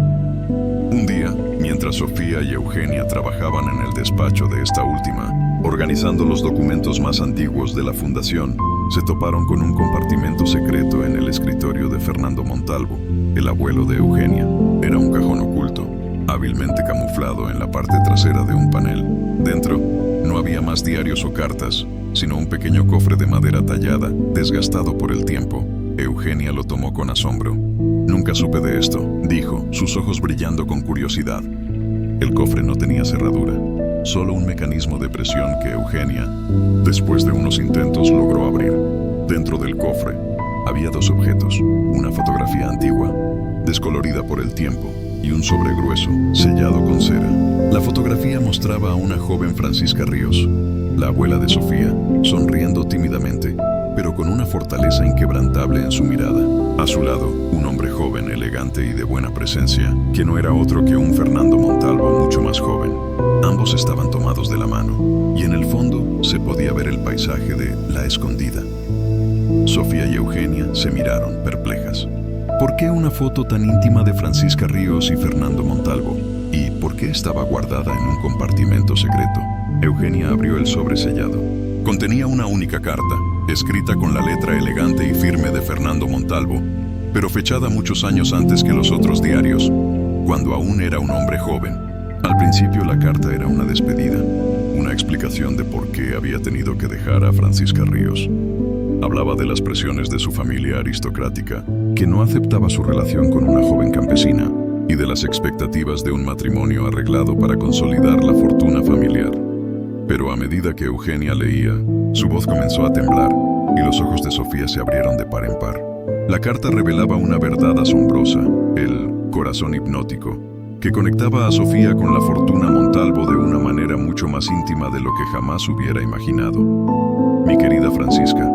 Un día, mientras Sofía y Eugenia trabajaban en el despacho de esta última, organizando los documentos más antiguos de la fundación, se toparon con un compartimento secreto en el escritorio de Fernando Montalvo, el abuelo de Eugenia. Era un cajón oculto, hábilmente camuflado en la parte trasera de un panel. Dentro, no había más diarios o cartas, sino un pequeño cofre de madera tallada, desgastado por el tiempo. Eugenia lo tomó con asombro. «Nunca supe de esto», dijo, sus ojos brillando con curiosidad. El cofre no tenía cerradura, solo un mecanismo de presión que Eugenia, después de unos intentos, logró abrir. Dentro del cofre había dos objetos, una fotografía antigua, descolorida por el tiempo, y un sobre grueso, sellado con cera. La fotografía mostraba a una joven Francisca Ríos, la abuela de Sofía, sonriendo tímidamente, pero con una fortaleza inquebrantable en su mirada. A su lado, un hombre joven, elegante y de buena presencia, que no era otro que un Fernando Montalvo mucho más joven. Ambos estaban tomados de la mano, y en el fondo se podía ver el paisaje de La Escondida. Sofía y Eugenia se miraron perplejas. ¿Por qué una foto tan íntima de Francisca Ríos y Fernando Montalvo? ¿Y por qué estaba guardada en un compartimento secreto? Eugenia abrió el sobre sellado. Contenía una única carta, escrita con la letra elegante y firme de Fernando Montalvo, pero fechada muchos años antes que los otros diarios, cuando aún era un hombre joven. Al principio la carta era una despedida, una explicación de por qué había tenido que dejar a Francisca Ríos. Hablaba de las presiones de su familia aristocrática, que no aceptaba su relación con una joven campesina, y de las expectativas de un matrimonio arreglado para consolidar la fortuna familiar. Pero a medida que Eugenia leía, su voz comenzó a temblar y los ojos de Sofía se abrieron de par en par. La carta revelaba una verdad asombrosa, el corazón hipnótico, que conectaba a Sofía con la fortuna Montalvo de una manera mucho más íntima de lo que jamás hubiera imaginado. Mi querida Francisca,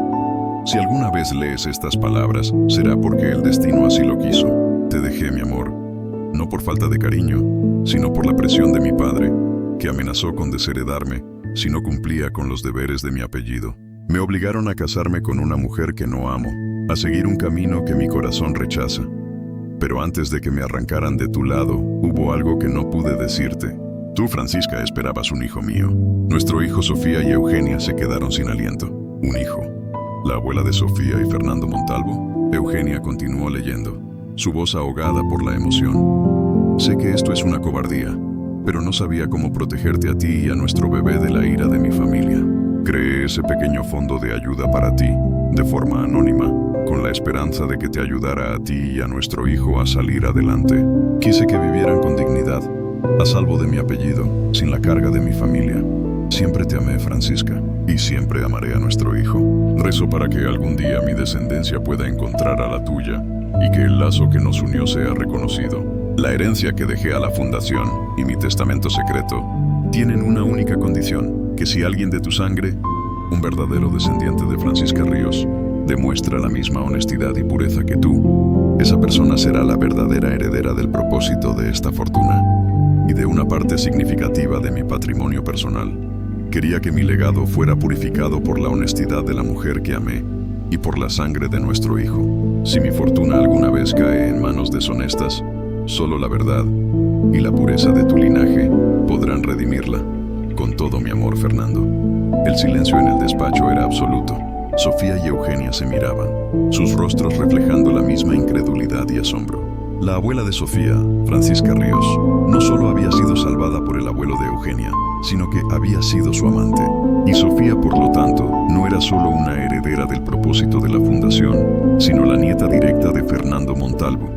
si alguna vez lees estas palabras, será porque el destino así lo quiso. Te dejé, mi amor, no por falta de cariño, sino por la presión de mi padre, que amenazó con desheredarme si no cumplía con los deberes de mi apellido. Me obligaron a casarme con una mujer que no amo, a seguir un camino que mi corazón rechaza. Pero antes de que me arrancaran de tu lado, hubo algo que no pude decirte. Tú, Francisca, esperabas un hijo mío. Nuestro hijo Sofía y Eugenia se quedaron sin aliento. Un hijo. La abuela de Sofía y Fernando Montalvo. Eugenia continuó leyendo, su voz ahogada por la emoción. Sé que esto es una cobardía, pero no sabía cómo protegerte a ti y a nuestro bebé de la ira de mi familia. Creé ese pequeño fondo de ayuda para ti, de forma anónima, con la esperanza de que te ayudara a ti y a nuestro hijo a salir adelante. Quise que vivieran con dignidad, a salvo de mi apellido, sin la carga de mi familia. Siempre te amé, Francisca, y siempre amaré a nuestro hijo. Rezo para que algún día mi descendencia pueda encontrar a la tuya y que el lazo que nos unió sea reconocido. La herencia que dejé a la fundación y mi testamento secreto tienen una única condición, que si alguien de tu sangre, un verdadero descendiente de Francisca Ríos, demuestra la misma honestidad y pureza que tú, esa persona será la verdadera heredera del propósito de esta fortuna y de una parte significativa de mi patrimonio personal. Quería que mi legado fuera purificado por la honestidad de la mujer que amé y por la sangre de nuestro hijo. Si mi fortuna alguna vez cae en manos deshonestas, solo la verdad y la pureza de tu linaje podrán redimirla. Con todo mi amor, Fernando. El silencio en el despacho era absoluto. Sofía y Eugenia se miraban, sus rostros reflejando la misma incredulidad y asombro. La abuela de Sofía, Francisca Ríos, no solo había sido salvada por el abuelo de Eugenia, sino que había sido su amante. Y Sofía, por lo tanto, no era solo una heredera del propósito de la fundación, sino la nieta directa de Fernando Montalvo.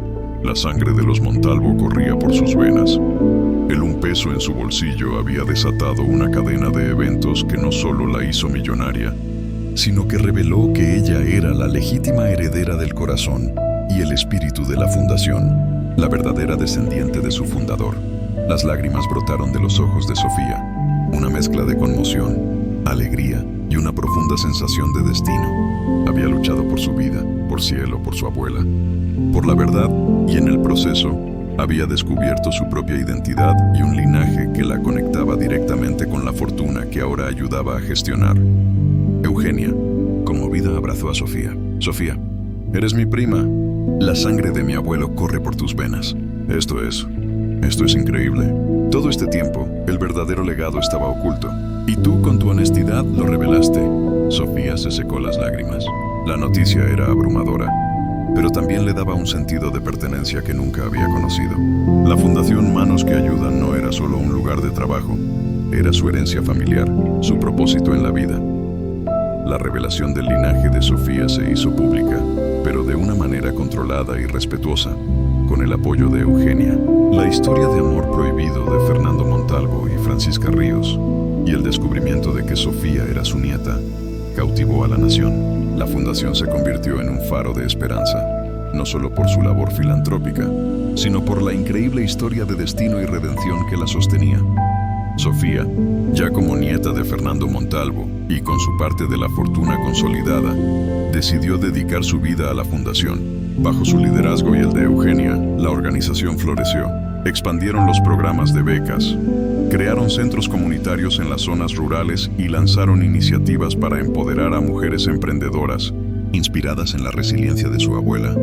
La sangre de los Montalvo corría por sus venas. El un peso en su bolsillo había desatado una cadena de eventos que no solo la hizo millonaria, sino que reveló que ella era la legítima heredera del corazón y el espíritu de la fundación, la verdadera descendiente de su fundador. Las lágrimas brotaron de los ojos de Sofía, una mezcla de conmoción, alegría y una profunda sensación de destino. Había luchado por su vida, por Cielo, por su abuela, por la verdad, y en el proceso había descubierto su propia identidad y un linaje que la conectaba directamente con la fortuna que ahora ayudaba a gestionar. Eugenia, conmovida, abrazó a Sofía. Sofía, eres mi prima. La sangre de mi abuelo corre por tus venas. Esto es increíble. Todo este tiempo, el verdadero legado estaba oculto, y tú con tu honestidad lo revelaste. Sofía se secó las lágrimas. La noticia era abrumadora, pero también le daba un sentido de pertenencia que nunca había conocido. La Fundación Manos que Ayudan no era solo un lugar de trabajo, era su herencia familiar, su propósito en la vida. La revelación del linaje de Sofía se hizo pública, pero de una manera controlada y respetuosa, con el apoyo de Eugenia. La historia de amor prohibido de Fernando Montalvo y Francisca Ríos, y el descubrimiento de que Sofía era su nieta, cautivó a la nación. La fundación se convirtió en un faro de esperanza, no solo por su labor filantrópica, sino por la increíble historia de destino y redención que la sostenía. Sofía, ya como nieta de Fernando Montalvo y con su parte de la fortuna consolidada, decidió dedicar su vida a la fundación. Bajo su liderazgo y el de Eugenia, la organización floreció. Expandieron los programas de becas, crearon centros comunitarios en las zonas rurales y lanzaron iniciativas para empoderar a mujeres emprendedoras, inspiradas en la resiliencia de su abuela,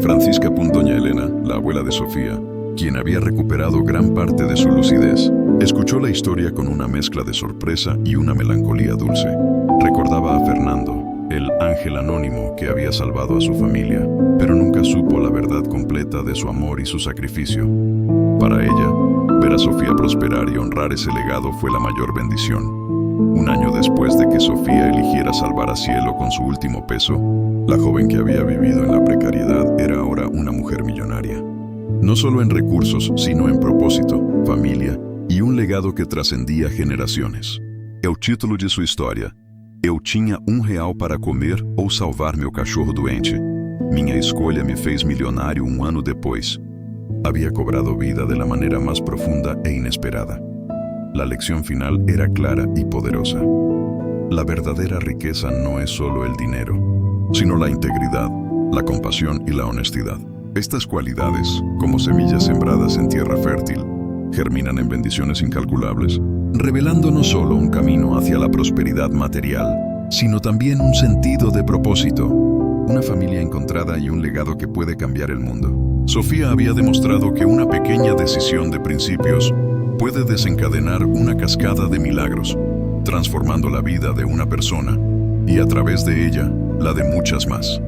Francisca. Doña Elena, la abuela de Sofía, quien había recuperado gran parte de su lucidez, escuchó la historia con una mezcla de sorpresa y una melancolía dulce. Recordaba a Fernando, el ángel anónimo que había salvado a su familia, pero nunca supo la verdad completa de su amor y su sacrificio. Para ella, ver a Sofía prosperar y honrar ese legado fue la mayor bendición. Un año después de que Sofía eligiera salvar a Cielo con su último peso, la joven que había vivido en la precariedad era ahora una mujer millonaria. No solo en recursos, sino en propósito, familia e legado que trascendia generações. É o título de sua história. Eu tinha R$1 para comer ou salvar meu cachorro doente. Minha escolha me fez milionário um ano depois. Había cobrado vida de la manera más profunda e inesperada. La lección final era clara y poderosa. La verdadera riqueza no es solo el dinero, sino la integridad, la compasión y la honestidad. Estas cualidades, como semillas sembradas en tierra fértil, germinan en bendiciones incalculables, revelando no solo un camino hacia la prosperidad material, sino también un sentido de propósito, una familia encontrada y un legado que puede cambiar el mundo. Sofía había demostrado que una pequeña decisión de principios puede desencadenar una cascada de milagros, transformando la vida de una persona y a través de ella, la de muchas más.